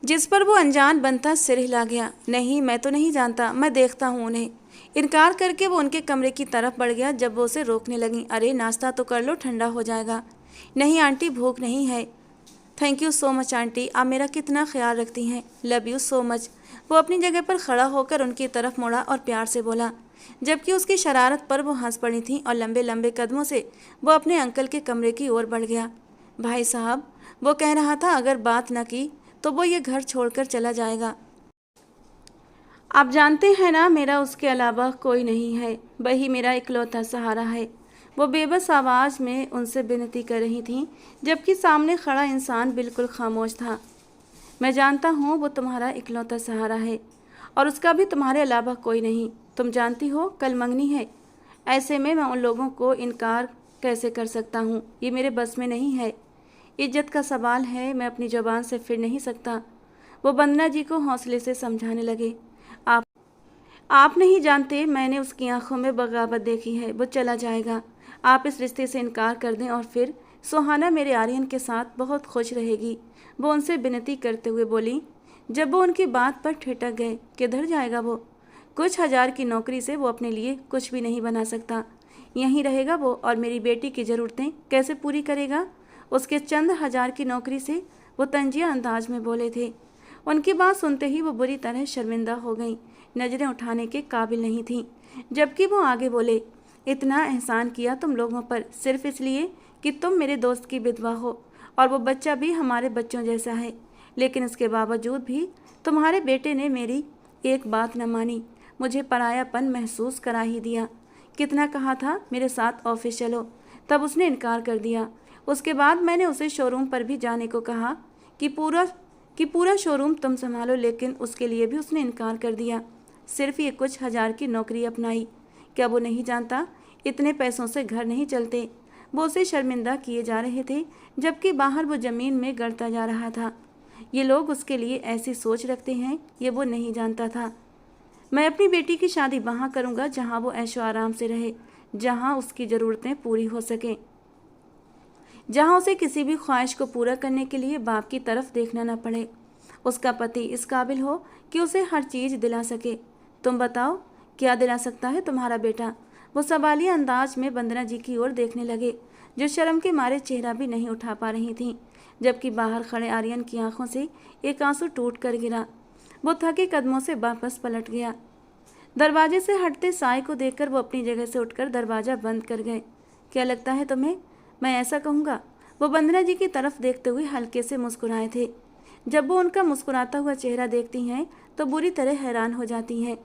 जिस पर वो अनजान बनता सिर हिला गया। नहीं, मैं तो नहीं जानता, मैं देखता हूँ उन्हें। इनकार करके वो उनके कमरे की तरफ बढ़ गया। जब वो उसे रोकने लगी, अरे नाश्ता तो कर लो, ठंडा हो जाएगा। नहीं आंटी, भूख नहीं है। Thank you so much aunty, आप मेरा कितना ख्याल रखती हैं। Love you so much. वो अपनी जगह पर खड़ा होकर उनकी तरफ मुड़ा और प्यार से बोला, जबकि उसकी शरारत पर वो हंस पड़ी थी और लंबे लंबे कदमों से वो अपने अंकल के कमरे की ओर बढ़ गया। भाई साहब, वो कह रहा था, अगर बात न की तो वो ये घर छोड़कर चला जाएगा। आप जानते हैं ना, मेरा उसके अलावा कोई नहीं है, वही मेरा इकलौता सहारा है। वो बेबस आवाज़ में उनसे विनती कर रही थी, जबकि सामने खड़ा इंसान बिल्कुल खामोश था। मैं जानता हूँ वो तुम्हारा इकलौता सहारा है और उसका भी तुम्हारे अलावा कोई नहीं। तुम जानती हो कल मंगनी है, ऐसे में मैं उन लोगों को इनकार कैसे कर सकता हूँ? ये मेरे बस में नहीं है। इज्जत का सवाल है, मैं अपनी ज़ुबान से फिर नहीं सकता। वो वंदना जी को हौसले से समझाने लगे, आप आप नहीं जानते, मैंने उसकी आंखों में बगावत देखी है। वो चला जाएगा, आप इस रिश्ते से इनकार कर दें और फिर सुहाना मेरे आर्यन के साथ बहुत खुश रहेगी। वो उनसे विनती करते हुए बोली। जब वो उनकी बात पर ठिठक गए, किधर जाएगा वो? कुछ हजार की नौकरी से वो अपने लिए कुछ भी नहीं बना सकता। यहीं रहेगा वो और मेरी बेटी की ज़रूरतें कैसे पूरी करेगा? उसके चंद हजार की नौकरी से, वो तंजिया अंदाज में बोले थे। उनकी बात सुनते ही वो बुरी तरह शर्मिंदा हो गई, नज़रें उठाने के काबिल नहीं थीं। जबकि वो आगे बोले, इतना एहसान किया तुम लोगों पर सिर्फ इसलिए कि तुम मेरे दोस्त की विधवा हो और वो बच्चा भी हमारे बच्चों जैसा है, लेकिन इसके बावजूद भी तुम्हारे बेटे ने मेरी एक बात न मानी, मुझे परायापन महसूस करा ही दिया। कितना कहा था मेरे साथ ऑफिस चलो, तब उसने इनकार कर दिया। उसके बाद मैंने उसे शोरूम पर भी जाने को कहा कि पूरा शोरूम तुम संभालो, लेकिन उसके लिए भी उसने इनकार कर दिया। सिर्फ ये कुछ हजार की नौकरी अपनाई। क्या वो नहीं जानता, इतने पैसों से घर नहीं चलते? वो उसे शर्मिंदा किए जा रहे थे, जबकि बाहर वो ज़मीन में गड़ता जा रहा था। ये लोग उसके लिए ऐसी सोच रखते हैं, ये वो नहीं जानता था। मैं अपनी बेटी की शादी वहाँ करूँगा जहाँ वो ऐशो आराम से रहे, जहाँ उसकी ज़रूरतें पूरी हो सकें, जहाँ उसे किसी भी ख्वाहिश को पूरा करने के लिए बाप की तरफ देखना न पड़े। उसका पति इस काबिल हो कि उसे हर चीज़ दिला सके। तुम बताओ, क्या दिला सकता है तुम्हारा बेटा? वो सवालिया अंदाज में वंदना जी की ओर देखने लगे, जो शर्म के मारे चेहरा भी नहीं उठा पा रही थीं, जबकि बाहर खड़े आर्यन की आंखों से एक आंसू टूट कर गिरा। वो थके कदमों से वापस पलट गया। दरवाजे से हटते साई को देखकर वो अपनी जगह से उठकर दरवाज़ा बंद कर गए। क्या लगता है तुम्हें मैं ऐसा कहूँगा? वो वंदना जी की तरफ देखते हुए हल्के से मुस्कुराए थे। जब वो उनका मुस्कुराता हुआ चेहरा देखती हैं तो बुरी तरह हैरान हो जाती हैं।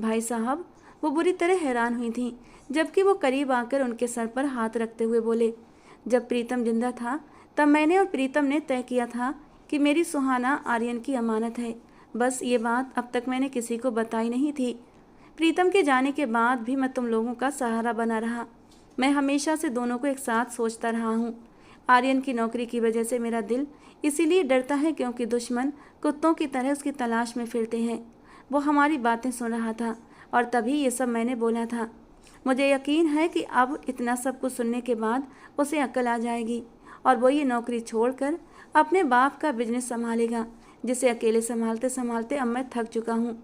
भाई साहब, वो बुरी तरह हैरान हुई थीं, जबकि वो करीब आकर उनके सर पर हाथ रखते हुए बोले, जब प्रीतम जिंदा था तब मैंने और प्रीतम ने तय किया था कि मेरी सुहाना आर्यन की अमानत है। बस ये बात अब तक मैंने किसी को बताई नहीं थी। प्रीतम के जाने के बाद भी मैं तुम लोगों का सहारा बना रहा। मैं हमेशा से दोनों को एक साथ सोचता रहा हूँ। आर्यन की नौकरी की वजह से मेरा दिल इसीलिए डरता है क्योंकि दुश्मन कुत्तों की तरह उसकी तलाश में फिरते हैं। वो हमारी बातें सुन रहा था और तभी ये सब मैंने बोला था। मुझे यकीन है कि अब इतना सब कुछ सुनने के बाद उसे अक्ल आ जाएगी और वो ये नौकरी छोड़कर अपने बाप का बिजनेस संभालेगा, जिसे अकेले संभालते संभालते अब मैं थक चुका हूँ।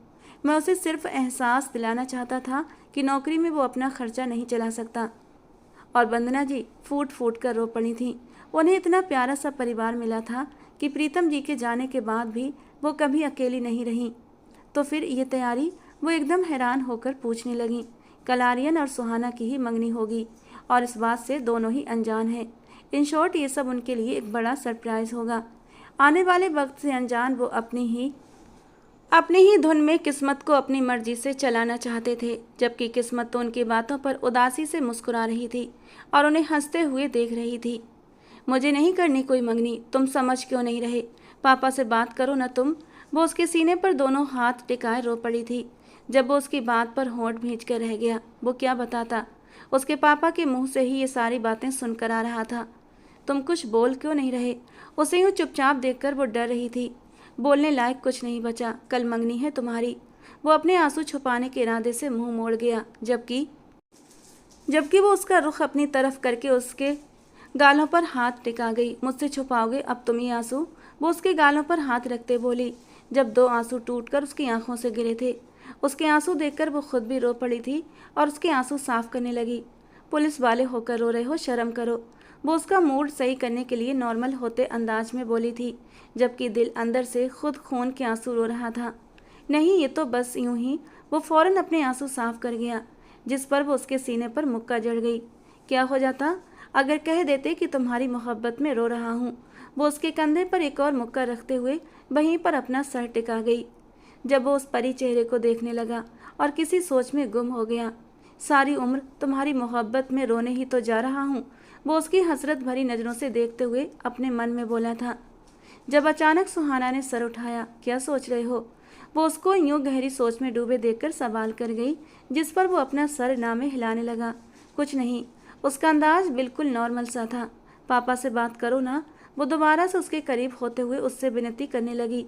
मैं उसे सिर्फ एहसास दिलाना चाहता था कि नौकरी में वो अपना खर्चा नहीं चला सकता। और वंदना जी फूट फूट कर रो पड़ी थी। उन्हें इतना प्यारा सा परिवार मिला था कि प्रीतम जी के जाने के बाद भी वो कभी अकेली नहीं रहीं। तो फिर ये तैयारी? वो एकदम हैरान होकर पूछने लगी। कल आर्यन और सुहाना की ही मंगनी होगी और इस बात से दोनों ही अनजान हैं। इन शॉर्ट ये सब उनके लिए एक बड़ा सरप्राइज़ होगा। आने वाले वक्त से अनजान वो अपनी ही धुन में किस्मत को अपनी मर्जी से चलाना चाहते थे, जबकि किस्मत तो उनकी बातों पर उदासी से मुस्कुरा रही थी और उन्हें हंसते हुए देख रही थी। मुझे नहीं करनी कोई मंगनी, तुम समझ क्यों नहीं रहे? पापा से बात करो ना तुम। वो उसके सीने पर दोनों हाथ टिकाए रो पड़ी थी। जब वो उसकी बात पर होंठ भींच कर रह गया, वो क्या बताता? उसके पापा के मुंह से ही ये सारी बातें सुनकर आ रहा था। तुम कुछ बोल क्यों नहीं रहे? उसे यूँ चुपचाप देखकर वो डर रही थी। बोलने लायक कुछ नहीं बचा। कल मंगनी है तुम्हारी। वो अपने आंसू छुपाने के इरादे से मुंह मोड़ गया, जबकि वो उसका रुख अपनी तरफ करके उसके गालों पर हाथ टिका गई। मुझसे छुपाओगे अब तुम ये आंसू? वो उसके गालों पर हाथ रखते बोली, जब 2 आंसू टूटकर उसकी आंखों से गिरे थे। उसके आंसू देखकर वो खुद भी रो पड़ी थी और उसके आंसू साफ करने लगी। पुलिस वाले होकर रो रहे हो, शर्म करो। वो उसका मूड सही करने के लिए नॉर्मल होते अंदाज में बोली थी, जबकि दिल अंदर से खुद खून के आंसू रो रहा था। नहीं, ये तो बस यूं ही। वो फौरन अपने आंसू साफ कर गया, जिस पर वो उसके सीने पर मुक्का जड़ गई। क्या हो जाता अगर कह देते कि तुम्हारी मोहब्बत में रो रहा हूँ। वो उसके कंधे पर एक और मुक्का रखते हुए वहीं पर अपना सर टिका गई। जब वो उस परी चेहरे को देखने लगा और किसी सोच में गुम हो गया। सारी उम्र तुम्हारी मोहब्बत में रोने ही तो जा रहा हूँ, वो उसकी हसरत भरी नज़रों से देखते हुए अपने मन में बोला था। जब अचानक सुहाना ने सर उठाया, क्या सोच रहे हो? वो उसको यूं गहरी सोच में डूबे देखकर सवाल कर गई, जिस पर वो अपना सर नामे हिलाने लगा। कुछ नहीं। उसका अंदाज बिल्कुल नॉर्मल सा था। पापा से बात करो ना। वो दोबारा से उसके करीब होते हुए उससे विनती करने लगी।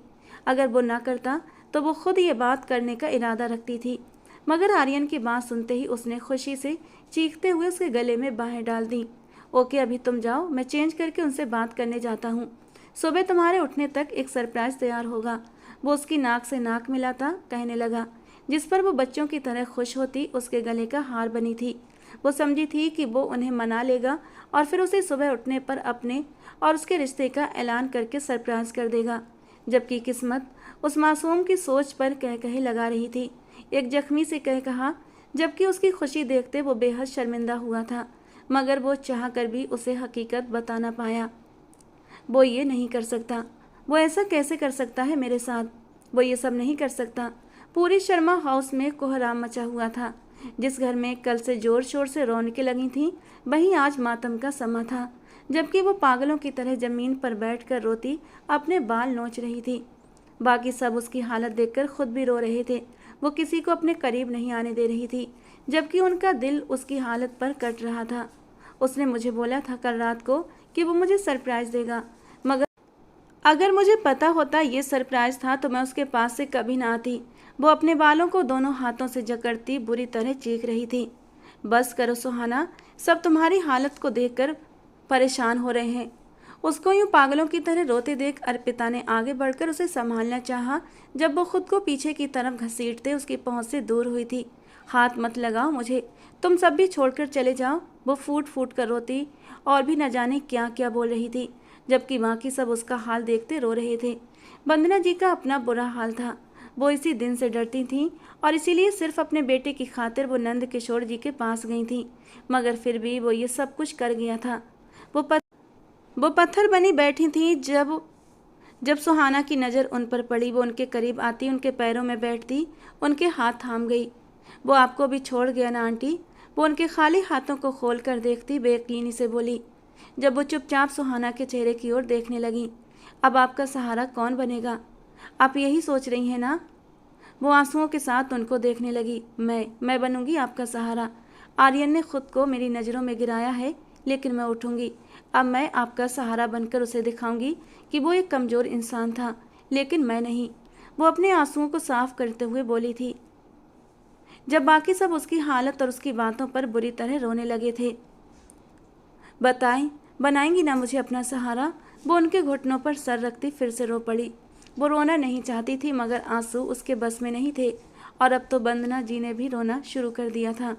अगर वो ना करता तो वो खुद ये बात करने का इरादा रखती थी, मगर आर्यन की बात सुनते ही उसने खुशी से चीखते हुए उसके गले में बाहें डाल दी। ओके, अभी तुम जाओ, मैं चेंज करके उनसे बात करने जाता हूँ। सुबह तुम्हारे उठने तक एक सरप्राइज तैयार होगा। वो उसकी नाक से नाक मिलाता कहने लगा, जिस पर वो बच्चों की तरह खुश होती उसके गले का हार बनी थी। वो समझी थी कि वो उन्हें मना लेगा और फिर उसे सुबह उठने पर अपने और उसके रिश्ते का ऐलान करके सरप्राइज कर देगा, जबकि किस्मत उस मासूम की सोच पर कह कहे लगा रही थी। एक जख्मी से कह कहा, जबकि उसकी खुशी देखते वो बेहद शर्मिंदा हुआ था, मगर वो चाह कर भी उसे हकीकत बता ना पाया। वो ये नहीं कर सकता। वो ऐसा कैसे कर सकता है मेरे साथ? वो ये सब नहीं कर सकता। पूरी शर्मा हाउस में कोहराम मचा हुआ था। जिस घर में कल से जोर शोर से रौनकें लगी थीं, वहीं आज मातम का समा था, जबकि वो पागलों की तरह जमीन पर बैठकर रोती अपने बाल नोच रही थी। बाकी सब उसकी हालत देखकर खुद भी रो रहे थे। वो किसी को अपने करीब नहीं आने दे रही थी, जबकि उनका दिल उसकी हालत पर कट रहा था। उसने मुझे बोला था कल रात को कि वो मुझे सरप्राइज देगा, मगर अगर मुझे पता होता ये सरप्राइज था तो मैं उसके पास से कभी ना आती। वो अपने बालों को दोनों हाथों से जकड़ती बुरी तरह चीख रही थी। बस करो सुहाना, सब तुम्हारी हालत को देखकर परेशान हो रहे हैं। उसको यूं पागलों की तरह रोते देख अर्पिता ने आगे बढ़कर उसे संभालना चाहा, जब वो खुद को पीछे की तरफ घसीटते उसकी पहुंच से दूर हुई थी। हाथ मत लगाओ मुझे, तुम सब भी छोड़कर चले जाओ। वो फूट फूट कर रोती और भी न जाने क्या क्या बोल रही थी, जबकि बाकी सब उसका हाल देखते रो रहे थे। वंदना जी का अपना बुरा हाल था। वो इसी दिन से डरती थीं और इसीलिए सिर्फ अपने बेटे की खातिर वो नंद किशोर जी के पास गई थीं, मगर फिर भी वो ये सब कुछ कर गया था। वो पत्थर बनी बैठी थी। जब सुहाना की नज़र उन पर पड़ी, वो उनके करीब आती, उनके पैरों में बैठती, उनके हाथ थाम गई। वो आपको भी छोड़ गया ना आंटी? वो उनके खाली हाथों को खोल कर देखती बेयकीनी से बोली, जब वो चुपचाप सुहाना के चेहरे की ओर देखने लगी। अब आपका सहारा कौन बनेगा? आप यही सोच रही हैं ना? वो आंसुओं के साथ उनको देखने लगी। मैं बनूंगी आपका सहारा। आर्यन ने खुद को मेरी नज़रों में गिराया है, लेकिन मैं उठूंगी। अब मैं आपका सहारा बनकर उसे दिखाऊंगी कि वो एक कमज़ोर इंसान था, लेकिन मैं नहीं। वो अपने आंसुओं को साफ करते हुए बोली थी, जब बाकी सब उसकी हालत और उसकी बातों पर बुरी तरह रोने लगे थे। बताएं, बनाएंगी ना मुझे अपना सहारा? वो उनके घुटनों पर सर रखती फिर से रो पड़ी। वो रोना नहीं चाहती थी, मगर आंसू उसके बस में नहीं थे, और अब तो वंदना जी ने भी रोना शुरू कर दिया था,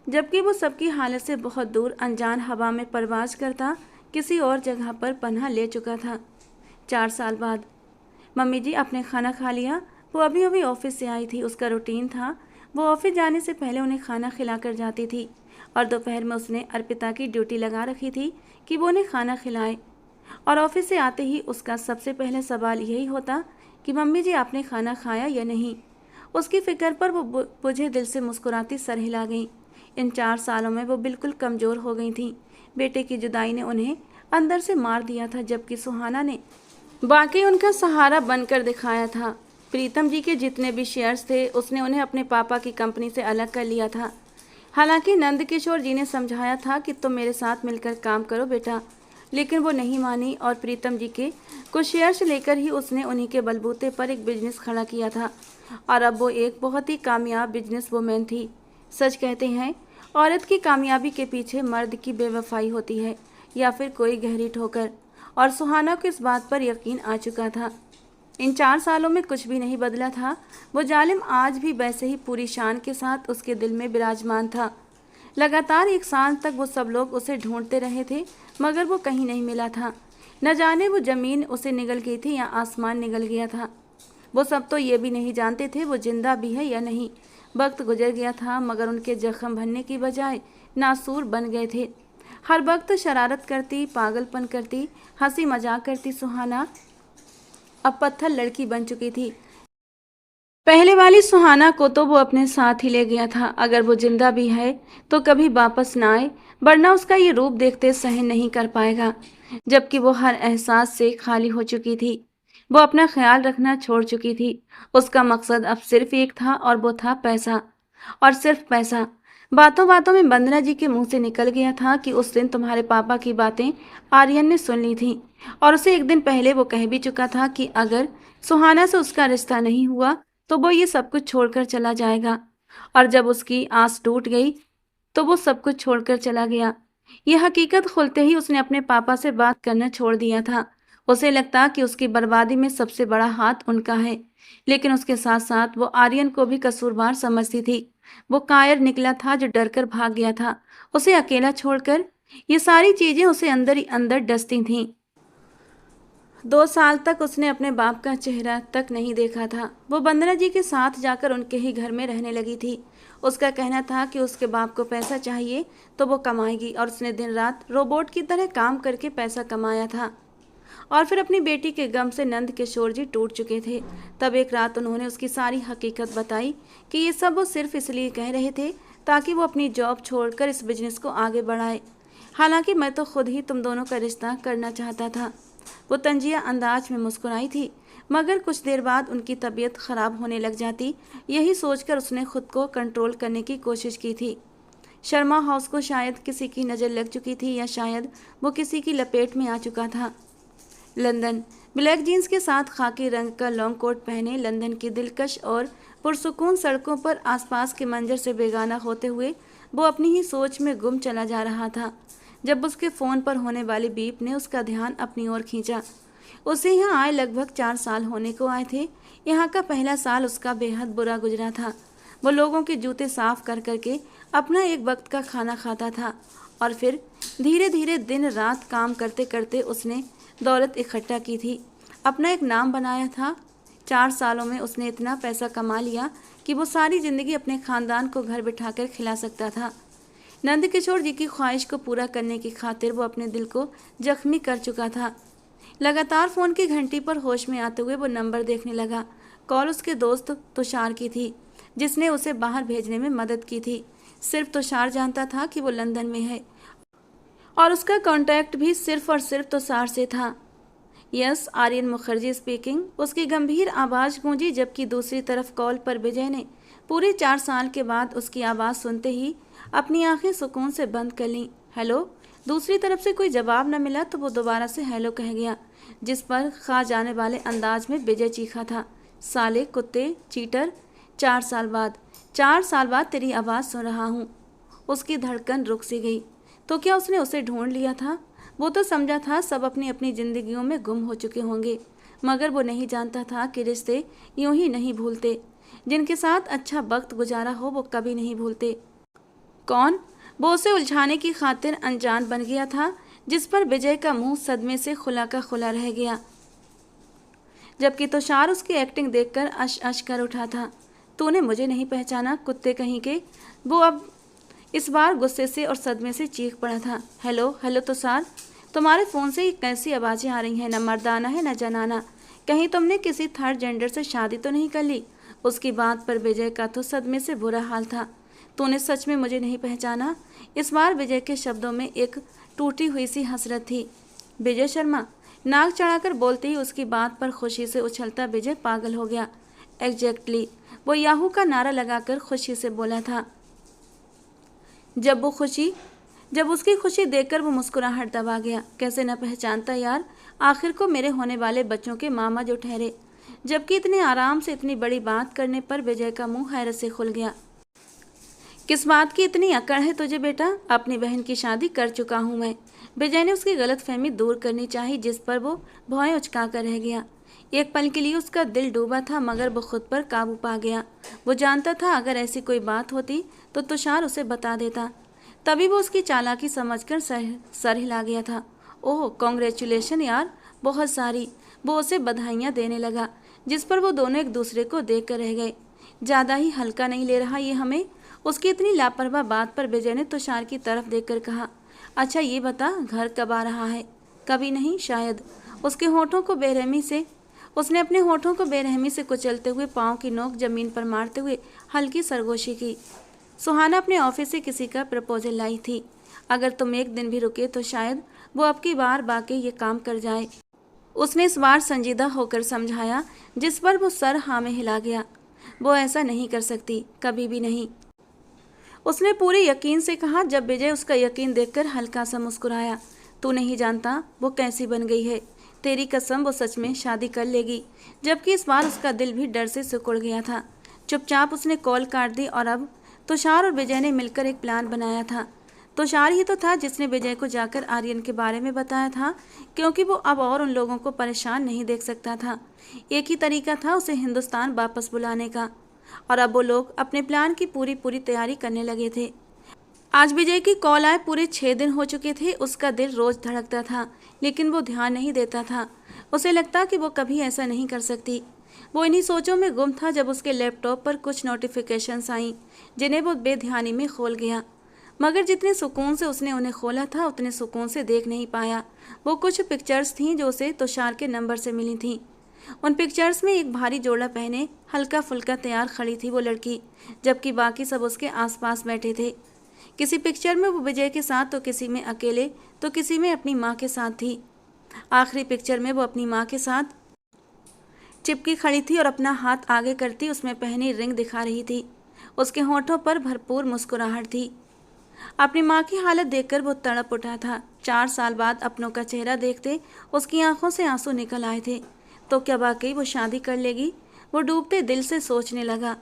जबकि वो सबकी हालत से बहुत दूर अनजान हवा में परवाज करता किसी और जगह पर पनाह ले चुका था। 4 साल बाद। मम्मी जी, आपने खाना खा लिया? वो अभी अभी ऑफिस से आई थी। उसका रूटीन था, वो ऑफिस जाने से पहले उन्हें खाना खिला कर जाती थी, और दोपहर में उसने अर्पिता की ड्यूटी लगा रखी थी कि वो उन्हें खाना खिलाए। और ऑफिस से आते ही उसका सबसे पहले सवाल यही होता कि मम्मी जी, आपने खाना खाया या नहीं? उसकी फिक्र पर वो बुझे दिल से मुस्कुराती सर हिला गई। इन 4 सालों में वो बिल्कुल कमज़ोर हो गई थी। बेटे की जुदाई ने उन्हें अंदर से मार दिया था, जबकि सुहाना ने वाकई उनका सहारा बनकर दिखाया था। प्रीतम जी के जितने भी शेयर्स थे उसने उन्हें अपने पापा की कंपनी से अलग कर लिया था। हालांकि नंद किशोर जी ने समझाया था कि तुम मेरे साथ मिलकर काम करो बेटा, लेकिन वो नहीं मानी, और प्रीतम जी के कुछ शेयर्स लेकर ही उसने उन्हीं के बलबूते पर एक बिजनेस खड़ा किया था, और अब वो एक बहुत ही कामयाब बिजनेस वुमेन थी। सच कहते हैं, औरत की कामयाबी के पीछे मर्द की बेवफाई होती है, या फिर कोई गहरी ठोकर। और सुहाना को इस बात पर यकीन आ चुका था। इन 4 सालों में कुछ भी नहीं बदला था। वो जालिम आज भी वैसे ही पूरी शान के साथ उसके दिल में विराजमान था। लगातार 1 साल तक वो सब लोग उसे ढूंढते रहे थे, मगर वो कहीं नहीं मिला था। न जाने वो जमीन उसे निगल गई थी या आसमान निगल गया था। वो सब तो ये भी नहीं जानते थे वो जिंदा भी है या नहीं। वक्त गुजर गया था, मगर उनके जख्म भरने की बजाय नासूर बन गए थे। हर वक्त शरारत करती, पागलपन करती, हंसी मजाक करती सुहाना अब पत्थर लड़की बन चुकी थी। पहले वाली सुहाना को तो वो अपने साथ ही ले गया था। अगर वो जिंदा भी है तो कभी वापस ना आए, वरना उसका ये रूप देखते सहन नहीं कर पाएगा। जबकि वो हर एहसास से खाली हो चुकी थी। वो अपना ख्याल रखना छोड़ चुकी थी। उसका मकसद अब सिर्फ एक था, और वो था पैसा। और सिर्फ पैसा। बातों बातों में वंदना जी के मुंह से निकल गया था कि उस दिन तुम्हारे पापा की बातें आर्यन ने सुन ली थी, और उसे 1 दिन पहले वो कह भी चुका था कि अगर सुहाना से उसका रिश्ता नहीं हुआ तो वो ये सब कुछ छोड़कर चला जाएगा। और जब उसकी आस टूट गई तो वो सब कुछ छोड़कर चला गया। यह हकीकत खुलते ही उसने अपने पापा से बात करना छोड़ दिया था। उसे लगता कि उसकी बर्बादी में सबसे बड़ा हाथ उनका है, लेकिन उसके साथ साथ वो आर्यन को भी कसूरवार समझती थी। वो कायर निकला था जो डरकर भाग गया था, उसे अकेला छोड़कर। ये सारी चीजें उसे अंदर ही अंदर डसती थीं। 2 साल तक उसने अपने बाप का चेहरा तक नहीं देखा था। वो वंदना जी के साथ जाकर उनके ही घर में रहने लगी थी। उसका कहना था कि उसके बाप को पैसा चाहिए तो वो कमाएगी, और उसने दिन रात रोबोट की तरह काम करके पैसा कमाया था। और फिर अपनी बेटी के गम से नंद किशोर जी टूट चुके थे। तब एक रात उन्होंने उसकी सारी हकीकत बताई कि ये सब वो सिर्फ इसलिए कह रहे थे ताकि वो अपनी जॉब छोड़कर इस बिजनेस को आगे बढ़ाए। हालांकि मैं तो खुद ही तुम दोनों का रिश्ता करना चाहता था। वो तंजिया अंदाज में मुस्कुराई थी, मगर कुछ देर बाद उनकी तबीयत खराब होने लग जाती। यही सोचकर उसने खुद को कंट्रोल करने की कोशिश की थी। शर्मा हाउस को शायद किसी की नज़र लग चुकी थी, या शायद वो किसी की लपेट में आ चुका था। लंदन। ब्लैक जीन्स के साथ खाकी रंग का लॉन्ग कोट पहने लंदन की दिलकश और पुरसुकून सड़कों पर आसपास के मंजर से बेगाना होते हुए वो अपनी ही सोच में गुम चला जा रहा था, जब उसके फ़ोन पर होने वाली बीप ने उसका ध्यान अपनी ओर खींचा। उसे यहाँ आए लगभग 4 साल होने को आए थे। यहाँ का पहला साल उसका बेहद बुरा गुजरा था। वो लोगों के जूते साफ कर करके अपना एक वक्त का खाना खाता था, और फिर धीरे धीरे दिन रात काम करते करते उसने दौलत इकट्ठा की थी, अपना एक नाम बनाया था। 4 सालों में उसने इतना पैसा कमा लिया कि वो सारी ज़िंदगी अपने ख़ानदान को घर बिठाकर खिला सकता था। नंद किशोर जी की ख्वाहिश को पूरा करने की खातिर वो अपने दिल को जख्मी कर चुका था। लगातार फ़ोन की घंटी पर होश में आते हुए वो नंबर देखने लगा। कॉल उसके दोस्त तुषार की थी, जिसने उसे बाहर भेजने में मदद की थी। सिर्फ तुषार जानता था कि वो लंदन में है, और उसका कांटेक्ट भी सिर्फ और सिर्फ तुषार से था। Yes, Aryan Mukherjee speaking. उसकी गंभीर आवाज़ गूंजी, जबकि दूसरी तरफ कॉल पर विजय ने पूरे 4 साल के बाद उसकी आवाज़ सुनते ही अपनी आंखें सुकून से बंद कर लीं। हेलो। दूसरी तरफ से कोई जवाब न मिला तो वो दोबारा से हेलो कह गया, जिस पर खा जाने वाले अंदाज में विजय चीखा था, साले कुत्ते चीटर, 4 साल बाद 4 साल बाद तेरी आवाज़ सुन रहा हूँ। उसकी धड़कन रुक सी गई। तो क्या उसने उसे ढूंढ लिया था? वो तो समझा था सब अपनी अपनी जिंदगियों में गुम हो चुके होंगे, मगर वो नहीं जानता था कि रिश्ते यूं ही नहीं भूलते। जिनके साथ अच्छा वक्त गुजारा हो वो कभी नहीं भूलते। कौन? वो उसे उलझाने की खातिर अनजान बन गया था, जिस पर विजय का मुंह सदमे से खुला का खुला रह गया, जबकि तुषार उसकी एक्टिंग देखकर अश अश कर उठा था। तूने मुझे नहीं पहचाना, कुत्ते कहीं के। वो अब इस बार गुस्से से और सदमे से चीख पड़ा था। हेलो हेलो तुषार, तुम्हारे फ़ोन से कैसी आवाज़ें आ रही हैं? न मर्दाना है न जनाना। कहीं तुमने किसी थर्ड जेंडर से शादी तो नहीं कर ली? उसकी बात पर विजय का तो सदमे से बुरा हाल था। तूने सच में मुझे नहीं पहचाना? इस बार विजय के शब्दों में एक टूटी हुई सी हसरत थी। विजय शर्मा, नाक चढ़ाकर बोलते ही उसकी बात पर खुशी से उछलता विजय पागल हो गया। एग्जैक्टली, वो याहू का नारा लगाकर खुशी से बोला था। जब उसकी खुशी देखकर वो मुस्कुराहट दबा गया। कैसे न पहचानता यार, आखिर को मेरे होने वाले बच्चों के मामा जो ठहरे। जबकि इतने आराम से इतनी बड़ी बात करने पर विजय का मुंह हैरत से खुल गया। किस बात की इतनी अकड़ है तुझे बेटा? अपनी बहन की शादी कर चुका हूँ मैं। विजय ने उसकी गलतफहमी दूर करनी चाही, जिस पर वो भौएं उचका कर रह गया। एक पल के लिए उसका दिल डूबा था, मगर वो खुद पर काबू पा गया। वो जानता था अगर ऐसी कोई बात होती तो तुषार उसे बता देता। तभी वो उसकी चालाकी समझकर सर हिला गया था। ओह कॉन्ग्रेचुलेशन यार, बहुत सारी। वो उसे बधाइयाँ देने लगा, जिस पर वो दोनों एक दूसरे को देख कर रह गए। ज़्यादा ही हल्का नहीं ले रहा ये हमें? उसकी इतनी लापरवाह बात पर विजय ने तुषार की तरफ देखकर कहा, अच्छा ये बता घर कब आ रहा है? कभी नहीं शायद। उसने अपने होठों को बेरहमी से कुचलते हुए पाँव की नोक जमीन पर मारते हुए हल्की सरगोशी की। सुहाना अपने ऑफिस से किसी का प्रपोजल लाई थी। अगर तुम एक दिन भी रुके तो शायद वो अब की बार वाकई ये काम कर जाए। उसने इस बार संजीदा होकर समझाया, जिस पर वो सर हाँ में हिला गया। वो ऐसा नहीं कर सकती, कभी भी नहीं। उसने पूरे यकीन से कहा, जब विजय उसका यकीन देखकर हल्का सा मुस्कुराया। तू नहीं जानता वो कैसी बन गई है। तेरी कसम वो सच में शादी कर लेगी। जबकि इस बार उसका दिल भी डर से सिकुड़ गया था। चुपचाप उसने कॉल काट दी और अब तुषार और विजय ने मिलकर एक प्लान बनाया था। तुषार ही तो था जिसने विजय को जाकर आर्यन के बारे में बताया था, क्योंकि वो अब और उन लोगों को परेशान नहीं देख सकता था। एक ही तरीका था उसे हिंदुस्तान वापस बुलाने का, और अब वो लोग अपने प्लान की पूरी तैयारी करने लगे थे। आज विजय की कॉल आए पूरे 6 दिन हो चुके थे। उसका दिल रोज धड़कता था, लेकिन वो ध्यान नहीं देता था। उसे लगता कि वो कभी ऐसा नहीं कर सकती। वो इन्हीं सोचों में गुम था जब उसके लैपटॉप पर कुछ नोटिफिकेशंस आईं, जिन्हें वो बेध्यानी में खोल गया। मगर जितने सुकून से उसने उन्हें खोला था, उतने सुकून से देख नहीं पाया। वो कुछ पिक्चर्स थीं जो उसे तुषार के नंबर से मिली थीं। उन पिक्चर्स में एक भारी जोड़ा पहने हल्का फुल्का तैयार खड़ी थी वो लड़की, जबकि बाकी सब उसके आसपास बैठे थे। किसी पिक्चर में वो विजय के साथ, तो किसी में अकेले, तो किसी में अपनी माँ के साथ थी। आखिरी पिक्चर में वो अपनी माँ के साथ चिपकी खड़ी थी और अपना हाथ आगे करती उसमें पहनी रिंग दिखा रही थी। उसके होठों पर भरपूर मुस्कुराहट थी। अपनी माँ की हालत देखकर वो तड़प उठा था। 4 साल बाद अपनों का चेहरा देखते उसकी आंखों से आंसू निकल आए थे। तो क्या वाकई वो शादी कर लेगी? वो डूबते दिल से सोचने लगा।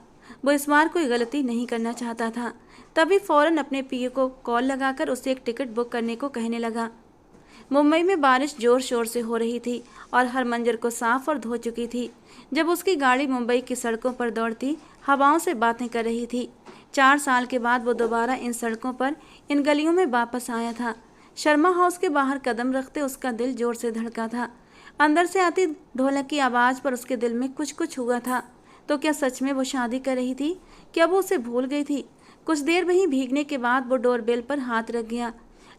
वो इस बार कोई गलती नहीं करना चाहता था। तभी फौरन अपने पीए को कॉल लगाकर उसे एक टिकट बुक करने को कहने लगा। मुंबई में बारिश जोर शोर से हो रही थी और हर मंजर को साफ और धो चुकी थी। जब उसकी गाड़ी मुंबई की सड़कों पर दौड़ती हवाओं से बातें कर रही थी। 4 साल के बाद वो दोबारा इन सड़कों पर, इन गलियों में वापस आया था। शर्मा हाउस के बाहर कदम रखते उसका दिल जोर से धड़का था। अंदर से आती ढोलक की आवाज़ पर उसके दिल में कुछ कुछ हुआ था। तो क्या सच में वो शादी कर रही थी? क्या वो उसे भूल गई थी? कुछ देर वहीं भीगने के बाद वो डोरबेल पर हाथ रख गया।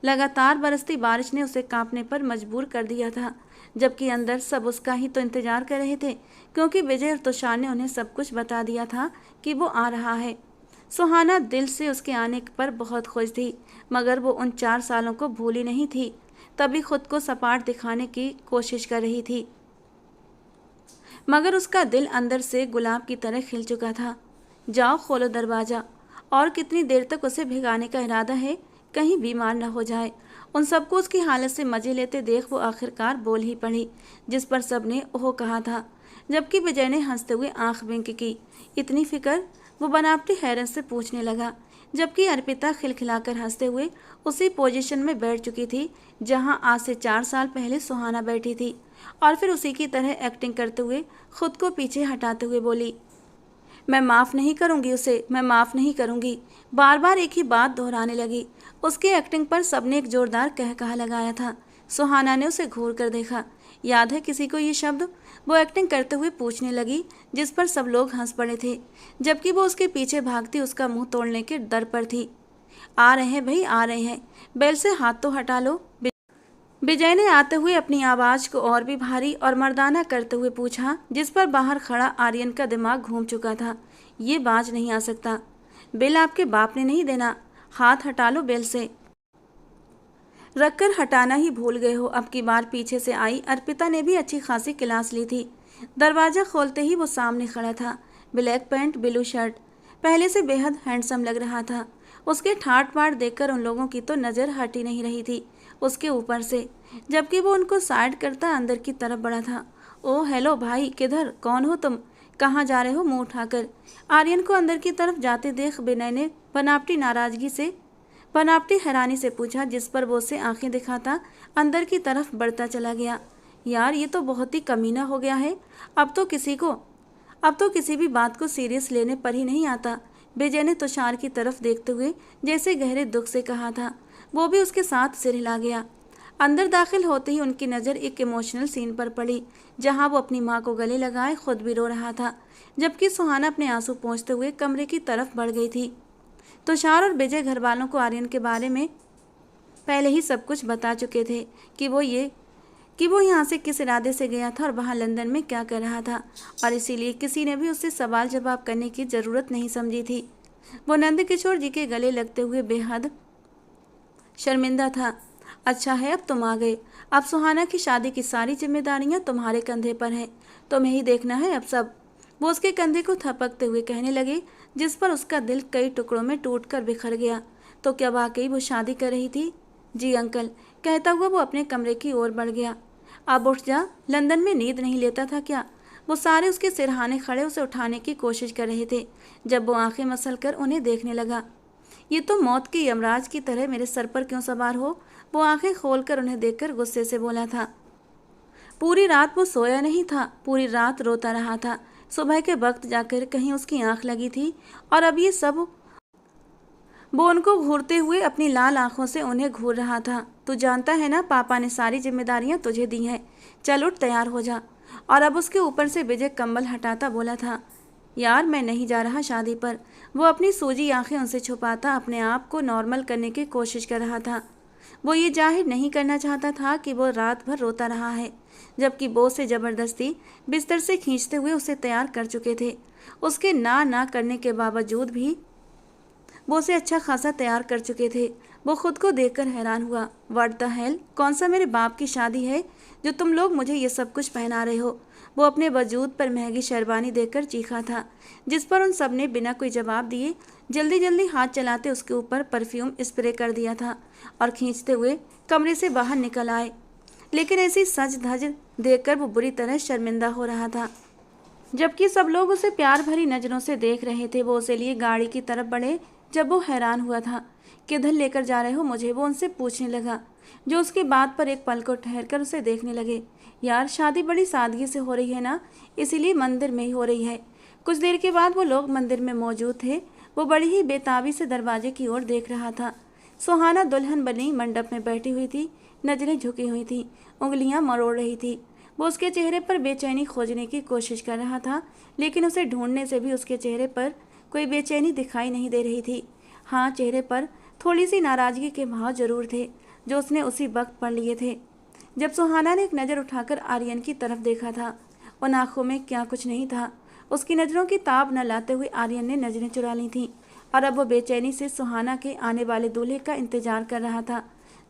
लगातार बरसती बारिश ने उसे कांपने पर मजबूर कर दिया था, जबकि अंदर सब उसका ही तो इंतजार कर रहे थे, क्योंकि विजय और तुषार ने उन्हें सब कुछ बता दिया था कि वो आ रहा है। सुहाना दिल से उसके आने पर बहुत खुश थी, मगर वो उन 4 सालों को भूली नहीं थी। तभी खुद को सपाट दिखाने की कोशिश कर रही थी, मगर उसका दिल अंदर से गुलाब की तरह खिल चुका था। जाओ खोलो दरवाज़ा। और कितनी देर तक उसे भिगाने का इरादा है? कहीं बीमार न हो जाए। उन सबको उसकी हालत से मजे लेते देख वो आखिरकार बोल ही पड़ी, जिस पर सबने ओह कहा था, जबकि विजय ने हंसते हुए आंख बिंक की। इतनी फिक्र? वो बनावटी हैरत से पूछने लगा, जबकि अर्पिता खिलखिलाकर हंसते हुए उसी पोजीशन में बैठ चुकी थी जहां आज से 4 साल पहले सुहाना बैठी थी, और फिर उसी की तरह एक्टिंग करते हुए खुद को पीछे हटाते हुए बोली, मैं माफ़ नहीं करूंगी उसे, मैं माफ़ नहीं करूंगी। बार बार एक ही बात दोहराने लगी। उसकी एक्टिंग पर सबने एक जोरदार कहकहा लगाया था। सुहाना ने उसे घूर कर देखा। याद है किसी को ये शब्द? वो एक्टिंग करते हुए पूछने लगी, जिस पर सब लोग हंस पड़े थे, जबकि वो उसके पीछे भागती उसका मुंह तोड़ने के डर पर थी। आ रहे हैं भाई, आ रहे हैं। बेल से हाथ तो हटा लो। विजय ने आते हुए अपनी आवाज़ को और भी भारी और मर्दाना करते हुए पूछा, जिस पर बाहर खड़ा आर्यन का दिमाग घूम चुका था। ये बाज नहीं आ सकता। बिल आपके बाप ने नहीं देना। हाथ हटा लो बेल से। रखकर हटाना ही भूल गए हो। अब की बार पीछे से आई अर्पिता ने भी अच्छी खासी क्लास ली थी। दरवाज़ा खोलते ही वो सामने खड़ा था। ब्लैक पैंट, ब्लू शर्ट, पहले से बेहद हैंडसम लग रहा था। उसके ठाट बाट देखकर उन लोगों की तो नज़र हट ही नहीं रही थी उसके ऊपर से, जबकि वो उनको साइड करता अंदर की तरफ बढ़ा था। ओह हेलो भाई, किधर? कौन हो तुम? कहाँ जा रहे हो मुंह उठाकर? आर्यन को अंदर की तरफ जाते देख विनय ने बनावटी नाराज़गी से बनावटी हैरानी से पूछा, जिस पर वो उसे आंखें दिखाता अंदर की तरफ बढ़ता चला गया। यार ये तो बहुत ही कमीना हो गया है। अब तो किसी भी बात को सीरियस लेने पर ही नहीं आता। विजय ने तुषार की तरफ देखते हुए जैसे गहरे दुख से कहा था। वो भी उसके साथ सिर हिला गया। अंदर दाखिल होते ही उनकी नज़र एक इमोशनल सीन पर पड़ी, जहां वो अपनी माँ को गले लगाए खुद भी रो रहा था, जबकि सुहाना अपने आंसू पोंछते हुए कमरे की तरफ बढ़ गई थी। तुषार और विजय घर वालों को आर्यन के बारे में पहले ही सब कुछ बता चुके थे कि वो यहाँ से किस इरादे से गया था और वहाँ लंदन में क्या कर रहा था, और इसीलिए किसी ने भी उससे सवाल जवाब करने की ज़रूरत नहीं समझी थी। वो नंदकिशोर जी के गले लगते हुए बेहद शर्मिंदा था। अच्छा है अब तुम आ गए। अब सुहाना की शादी की सारी जिम्मेदारियां तुम्हारे कंधे पर हैं। तुम्हें ही देखना है अब सब। वो उसके कंधे को थपकते हुए कहने लगे, जिस पर उसका दिल कई टुकड़ों में टूटकर बिखर गया। तो क्या वाकई वो शादी कर रही थी? जी अंकल, कहता हुआ वो अपने कमरे की ओर बढ़ गया। अब उठ जा, लंदन में नींद नहीं लेता था क्या? वो सारे उसके सिरहाने खड़े उसे उठाने की कोशिश कर रहे थे, जब वो आंखें मसल कर उन्हें देखने लगा। ये तो मौत के यमराज की तरह मेरे सर पर क्यों सवार हो? वो आंखें खोलकर उन्हें देखकर गुस्से से बोला था। पूरी रात वो सोया नहीं था, पूरी रात रोता रहा था। सुबह के वक्त जाकर कहीं उसकी आंख लगी थी, और अब ये सब वो उनको घूरते हुए अपनी लाल आंखों से उन्हें घूर रहा था। तू जानता है ना, पापा ने सारी जिम्मेदारियां तुझे दी हैं। चल उठ, तैयार हो जा। और अब उसके ऊपर से विजय कंबल हटाता बोला था, यार मैं नहीं जा रहा शादी पर। वो अपनी सूजी आंखें उनसे छुपाता अपने आप को नॉर्मल करने की कोशिश कर रहा था। वो ये जाहिर नहीं करना चाहता था कि वो रात भर रोता रहा है, जबकि वो उसे ज़बरदस्ती बिस्तर से खींचते हुए उसे तैयार कर चुके थे। उसके ना करने के बावजूद भी वो उसे अच्छा खासा तैयार कर चुके थे। वो खुद को देखकर हैरान हुआ। व्हाट द हेल, कौन सा मेरे बाप की शादी है जो तुम लोग मुझे ये सब कुछ पहना रहे हो? वो अपने वजूद पर महंगी शेरवानी देकर चीखा था, जिस पर उन सब ने बिना कोई जवाब दिए जल्दी जल्दी हाथ चलाते उसके ऊपर परफ्यूम स्प्रे कर दिया था और खींचते हुए कमरे से बाहर निकल आए। लेकिन ऐसी सज धज देखकर वो बुरी तरह शर्मिंदा हो रहा था। जबकि सब लोग उसे प्यार भरी नज़रों से देख रहे थे, वो उसे लिए गाड़ी की तरफ बढ़े। जब वो हैरान हुआ था, किधर लेकर जा रहे हो मुझे, वो उनसे पूछने लगा, जो उसकी बात पर एक पल को ठहर कर उसे देखने लगे। यार शादी बड़ी सादगी से हो रही है ना, इसीलिए मंदिर में ही हो रही है। कुछ देर के बाद वो लोग मंदिर में मौजूद थे। वो बड़ी ही बेताबी से दरवाजे की ओर देख रहा था। सुहाना दुल्हन बनी मंडप में बैठी हुई थी, नजरें झुकी हुई थी, उंगलियां मरोड़ रही थी। वो उसके चेहरे पर बेचैनी खोजने की कोशिश कर रहा था, लेकिन उसे ढूंढने से भी उसके चेहरे पर कोई बेचैनी दिखाई नहीं दे रही थी। हाँ, चेहरे पर थोड़ी सी नाराजगी के भाव जरूर थे, जो उसने उसी वक्त पढ़ लिए थे जब सुहाना ने एक नज़र उठाकर आर्यन की तरफ देखा था। उन आंखों में क्या कुछ नहीं था। उसकी नज़रों की ताब न लाते हुए आर्यन ने नज़रें चुरा ली थीं, और अब वो बेचैनी से सुहाना के आने वाले दूल्हे का इंतजार कर रहा था,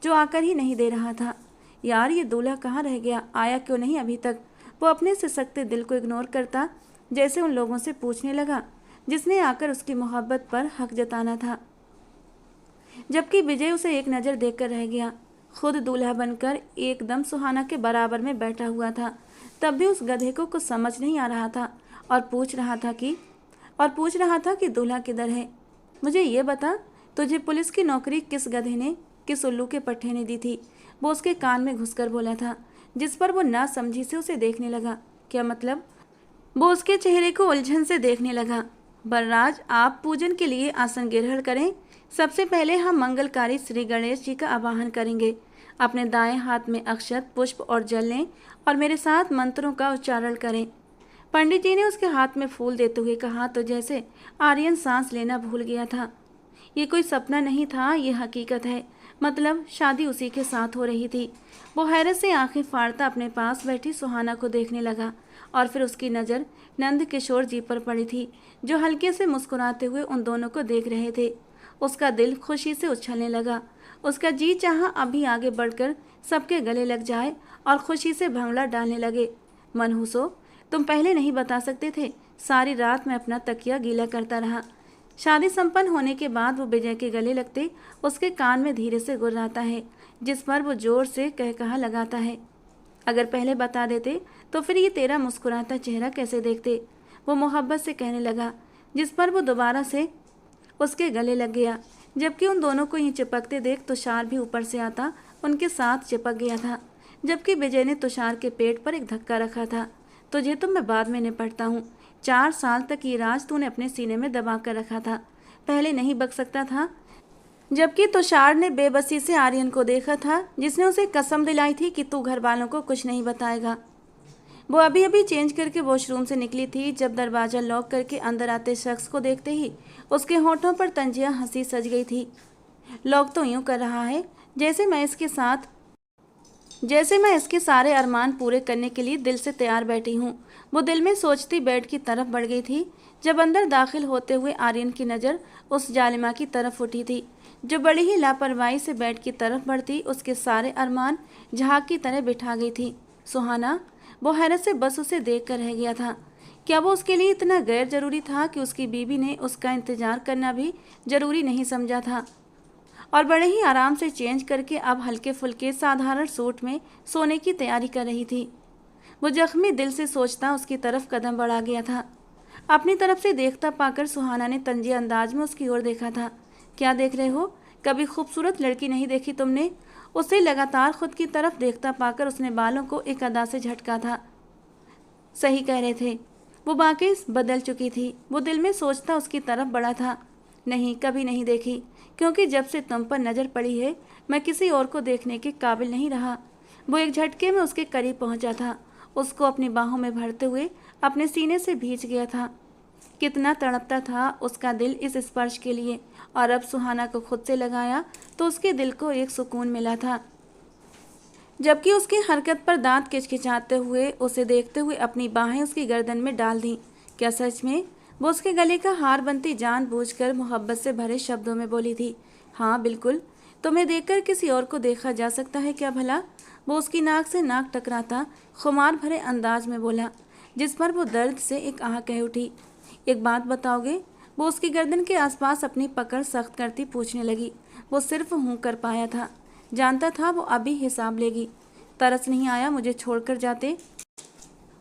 जो आकर ही नहीं दे रहा था। यार ये दूल्हा कहाँ रह गया, आया क्यों नहीं अभी तक? वो अपने सिसकते दिल को इग्नोर करता जैसे उन लोगों से पूछने लगा जिसने आकर उसकी मोहब्बत पर हक जताना था। जबकि विजय उसे एक नज़र देखकर रह गया। खुद दूल्हा बनकर एकदम सुहाना के बराबर में बैठा हुआ था, तब भी उस गधे को कुछ समझ नहीं आ रहा था, और पूछ रहा था कि दूल्हा किधर है। मुझे ये बता, तुझे पुलिस की नौकरी किस गधे ने, किस उल्लू के पट्टे ने दी थी? वो उसके कान में घुसकर बोला था, जिस पर वो ना समझी से उसे देखने लगा। क्या मतलब? वो उसके चेहरे को उलझन से देखने लगा। बलराज, आप पूजन के लिए आसन ग्रहण करें। सबसे पहले हम मंगलकारी श्री गणेश जी का आवाहन करेंगे। अपने दाएं हाथ में अक्षत, पुष्प और जल लें और मेरे साथ मंत्रों का उच्चारण करें। पंडित जी ने उसके हाथ में फूल देते हुए कहा तो जैसे आर्यन सांस लेना भूल गया था। ये कोई सपना नहीं था, ये हकीकत है। मतलब शादी उसी के साथ हो रही थी। वो हैरत से आंखें फाड़ता अपने पास बैठी सुहाना को देखने लगा, और फिर उसकी नज़र नंदकिशोर जी पर पड़ी थी, जो हल्के से मुस्कुराते हुए उन दोनों को देख रहे थे। उसका दिल खुशी से उछलने लगा। उसका जी चाहा अभी आगे बढ़कर सबके गले लग जाए और खुशी से भंगड़ा डालने लगे। मनहूसो, तुम पहले नहीं बता सकते थे? सारी रात मैं अपना तकिया गीला करता रहा। शादी संपन्न होने के बाद वो विजय के गले लगते उसके कान में धीरे से गुर्राता है, जिस पर वो जोर से कहा लगाता है। अगर पहले बता देते तो फिर ये तेरा मुस्कुराता चेहरा कैसे देखते? वो मोहब्बत से कहने लगा, जिस पर वो दोबारा से उसके गले लग गया। जबकि उन दोनों को यूं चिपकते देख तुषार भी ऊपर से आता उनके साथ चिपक गया था। जबकि विजय ने तुषार के पेट पर एक धक्का रखा था। तुझे तो मैं बाद में निपटता हूँ। 4 साल तक ये राज तूने अपने सीने में दबा कर रखा था, पहले नहीं बक सकता था? जबकि तुषार ने बेबसी से आर्यन को देखा था, जिसने उसे कसम दिलाई थी कि तू घर वालों को कुछ नहीं बताएगा। वो अभी अभी चेंज करके वॉशरूम से निकली थी जब दरवाज़ा लॉक करके अंदर आते शख्स को देखते ही उसके होठों पर तंजिया हंसी सज गई थी। लॉक तो यूं कर रहा है जैसे मैं इसके सारे अरमान पूरे करने के लिए दिल से तैयार बैठी हूँ। वो दिल में सोचती बेड की तरफ बढ़ गई थी जब अंदर दाखिल होते हुए आर्यन की नज़र उस जालिमा की तरफ उठी थी जो बड़ी ही लापरवाही से बेड की तरफ बढ़ती उसके सारे अरमान झाग की तरह बिठा गई थी। सुहाना। वो हैरत से बस उसे देख कर रह गया था। क्या वो उसके लिए इतना गैर जरूरी था कि उसकी बीवी ने उसका इंतजार करना भी जरूरी नहीं समझा था? और बड़े ही आराम से चेंज करके अब हल्के फुल्के साधारण सूट में सोने की तैयारी कर रही थी। वो जख्मी दिल से सोचता उसकी तरफ कदम बढ़ा गया था। अपनी तरफ से देखता पाकर सुहाना ने तंजी अंदाज में उसकी ओर देखा था। क्या देख रहे हो? कभी खूबसूरत लड़की नहीं देखी तुमने? उसे लगातार खुद की तरफ देखता पाकर उसने बालों को एक अदा से झटका था। सही कह रहे थे, वो वाकई बदल चुकी थी। वो दिल में सोचता उसकी तरफ बढ़ा था। नहीं, कभी नहीं देखी, क्योंकि जब से तुम पर नज़र पड़ी है मैं किसी और को देखने के काबिल नहीं रहा। वो एक झटके में उसके करीब पहुंचा था, उसको अपनी बाहों में भरते हुए अपने सीने से भींच गया था। कितना तड़पता था उसका दिल इस स्पर्श के लिए, और अब सुहाना को खुद से लगाया तो उसके दिल को एक सुकून मिला था। जबकि उसकी हरकत पर दांत किचकिचाते हुए उसे देखते हुए अपनी बाहें उसकी गर्दन में डाल दी। क्या सच में? वो उसके गले का हार बनती जानबूझकर मोहब्बत से भरे शब्दों में बोली थी। हाँ बिल्कुल, तुम्हें देखकर किसी और को देखा जा सकता है क्या भला? वो उसकी नाक से नाक टकराता खुमार भरे अंदाज में बोला, जिस पर वो दर्द से एक आह कह उठी। एक बात बताओगे? वो उसकी गर्दन के आसपास अपनी पकड़ सख्त करती पूछने लगी। वो सिर्फ हूँ कर पाया था, जानता था वो अभी हिसाब लेगी। तरस नहीं आया मुझे छोड़कर जाते?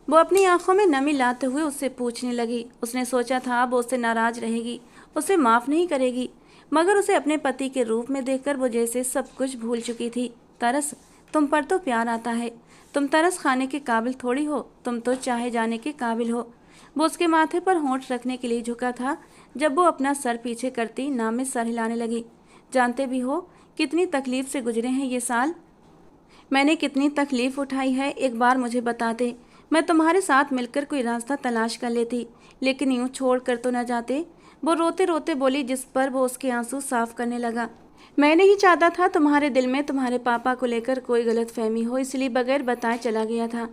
वो अपनी आंखों में नमी लाते हुए उससे पूछने लगी। उसने सोचा था वो उससे नाराज रहेगी, उसे माफ़ नहीं करेगी, मगर उसे अपने पति के रूप में देखकर वो जैसे सब कुछ भूल चुकी थी। तरस? तुम पर तो प्यार आता है, तुम तरस खाने के काबिल थोड़ी हो, तुम तो चाहे जाने के काबिल हो। वो उसके माथे पर होंठ रखने के लिए झुका था जब वो अपना सर पीछे करती नाम में सर हिलाने लगी। जानते भी हो कितनी तकलीफ से गुजरे हैं ये साल? मैंने कितनी तकलीफ उठाई है, एक बार मुझे बताते, मैं तुम्हारे साथ मिलकर कोई रास्ता तलाश कर लेती, लेकिन यूं छोड़ कर तो न जाते। वो रोते रोते बोली, जिस पर वो उसके आंसू साफ करने लगा। मैं नहीं चाहता था तुम्हारे दिल में तुम्हारे पापा को लेकर कोई गलतफहमी हो, इसलिए बगैर बताए चला गया था।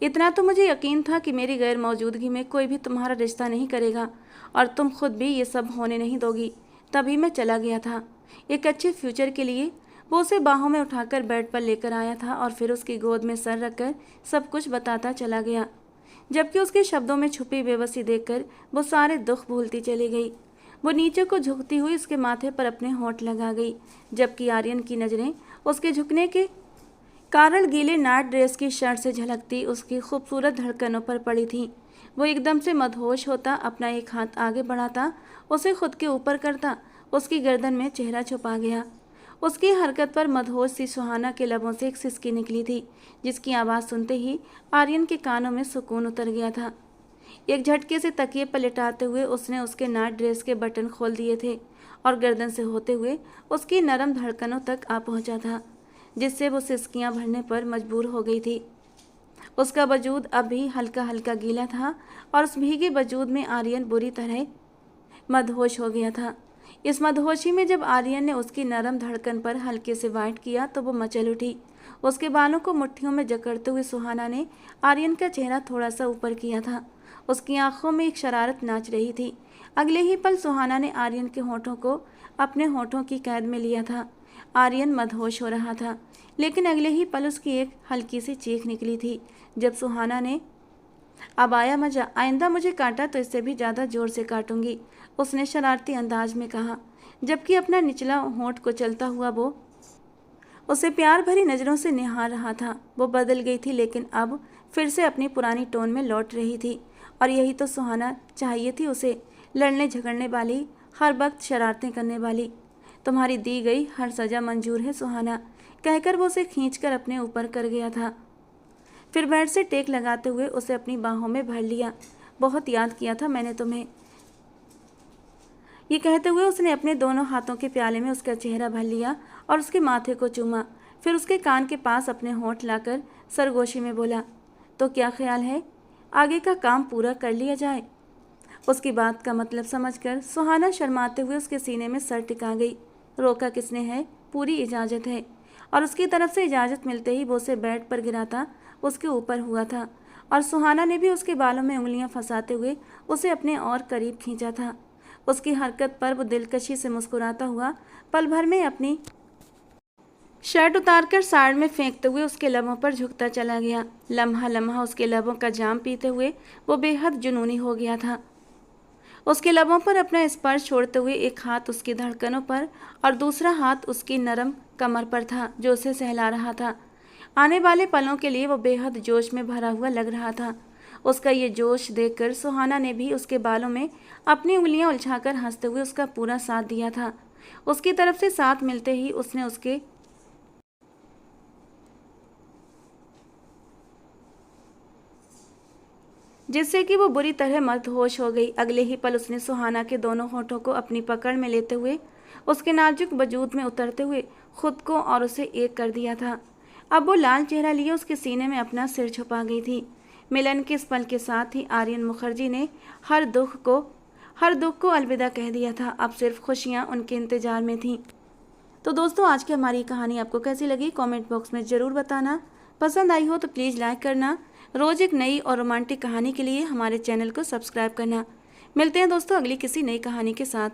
इतना तो मुझे यकीन था कि मेरी गैर मौजूदगी में कोई भी तुम्हारा रिश्ता नहीं करेगा और तुम खुद भी ये सब होने नहीं दोगी, तभी मैं चला गया था। एक अच्छे फ्यूचर के लिए। वो उसे बाहों में उठाकर बेड पर लेकर आया था और फिर उसकी गोद में सर रखकर सब कुछ बताता चला गया। जबकि उसके शब्दों में छुपी बेबसी देखकर वो सारे दुख भूलती चली गई। वो नीचे को झुकती हुई उसके माथे पर अपने होंठ लगा गई, जबकि आर्यन की नज़रें उसके झुकने के कारण गीले नाइट ड्रेस की शर्ट से झलकती उसकी खूबसूरत धड़कनों पर पड़ी थी। वो एकदम से मदहोश होता, अपना एक हाथ आगे बढ़ाता, उसे खुद के ऊपर करता, उसकी गर्दन में चेहरा छुपा गया। उसकी हरकत पर मदहोश सी सुहाना के लबों से एक सिसकी निकली थी, जिसकी आवाज़ सुनते ही आर्यन के कानों में सुकून उतर गया था। एक झटके से तकिए पर लिटाते हुए उसने उसके नाइट ड्रेस के बटन खोल दिए थे और गर्दन से होते हुए उसकी नरम धड़कनों तक आ पहुंचा था, जिससे वो सिसकियां भरने पर मजबूर हो गई थी। उसका वजूद अब भी हल्का हल्का गीला था और उस भीगे वजूद में आर्यन बुरी तरह मदहोश हो गया था। इस मदहोशी में जब आर्यन ने उसकी नरम धड़कन पर हल्के से वाइट किया तो वो मचल उठी। उसके बालों को मुट्ठियों में जकड़ते हुए सुहाना ने आर्यन का चेहरा थोड़ा सा ऊपर किया था। उसकी आंखों में एक शरारत नाच रही थी। अगले ही पल सुहाना ने आर्यन के होठों को अपने होठों की कैद में लिया था। आर्यन मदहोश हो रहा था, लेकिन अगले ही पल उसकी एक हल्की सी चीख निकली थी जब सुहाना ने, अब आया मजा, आइंदा मुझे काटा तो इससे भी ज़्यादा जोर से काटूंगी, उसने शरारती अंदाज में कहा, जबकि अपना निचला होंठ को चलता हुआ वो उसे प्यार भरी नज़रों से निहार रहा था। वो बदल गई थी, लेकिन अब फिर से अपनी पुरानी टोन में लौट रही थी, और यही तो सुहाना चाहिए थी उसे, लड़ने झगड़ने वाली, हर वक्त शरारतें करने वाली। तुम्हारी दी गई हर सज़ा मंजूर है सुहाना, कहकर वो उसे खींचकर अपने ऊपर कर गया था। फिर बेड से टेक लगाते हुए उसे अपनी बाहों में भर लिया। बहुत याद किया था मैंने तुम्हें। ये कहते हुए उसने अपने दोनों हाथों के प्याले में उसका चेहरा भर लिया और उसके माथे को चूमा। फिर उसके कान के पास अपने होंठ लाकर सरगोशी में बोला, तो क्या ख्याल है, आगे का काम पूरा कर लिया जाए? उसकी बात का मतलब समझकर सुहाना शर्माते हुए उसके सीने में सर टिका गई। रोका किसने है, पूरी इजाज़त है। और उसकी तरफ से इजाज़त मिलते ही वो उसे बेड पर गिराता उसके ऊपर हुआ था और सुहाना ने भी उसके बालों में उंगलियां फंसाते हुए उसे अपने और करीब खींचा था। उसकी हरकत पर वो दिलकशी से मुस्कुराता हुआ पल भर में अपनी शर्ट उतारकर साइड में फेंकते हुए उसके लबों पर झुकता चला गया। लम्हा लम्हा उसके लबों का जाम पीते हुए वो बेहद जुनूनी हो गया था। उसके लबों पर अपना स्पर्श छोड़ते हुए एक हाथ उसकी धड़कनों पर और दूसरा हाथ उसकी नरम कमर पर था जो उसे सहला रहा था। आने वाले पलों के लिए वो बेहद जोश में भरा हुआ लग रहा था। उसका ये जोश देखकर सुहाना ने भी उसके बालों में अपनी उंगलियां उलझाकर हंसते हुए उसका पूरा साथ दिया था। उसकी तरफ से साथ मिलते ही उसने उसके जिससे कि वो बुरी तरह मदहोश हो गई। अगले ही पल उसने सुहाना के दोनों होठों को अपनी पकड़ में लेते हुए उसके नाजुक वजूद में उतरते हुए खुद को और उसे एक कर दिया था। अब वो लाल चेहरा लिए उसके सीने में अपना सिर छुपा गई थी। मिलन के इस पल के साथ ही आर्यन मुखर्जी ने हर दुख को अलविदा कह दिया था। अब सिर्फ खुशियाँ उनके इंतजार में थीं। तो दोस्तों, आज की हमारी कहानी आपको कैसी लगी कमेंट बॉक्स में ज़रूर बताना। पसंद आई हो तो प्लीज़ लाइक करना। रोज़ एक नई और रोमांटिक कहानी के लिए हमारे चैनल को सब्सक्राइब करना। मिलते हैं दोस्तों अगली किसी नई कहानी के साथ।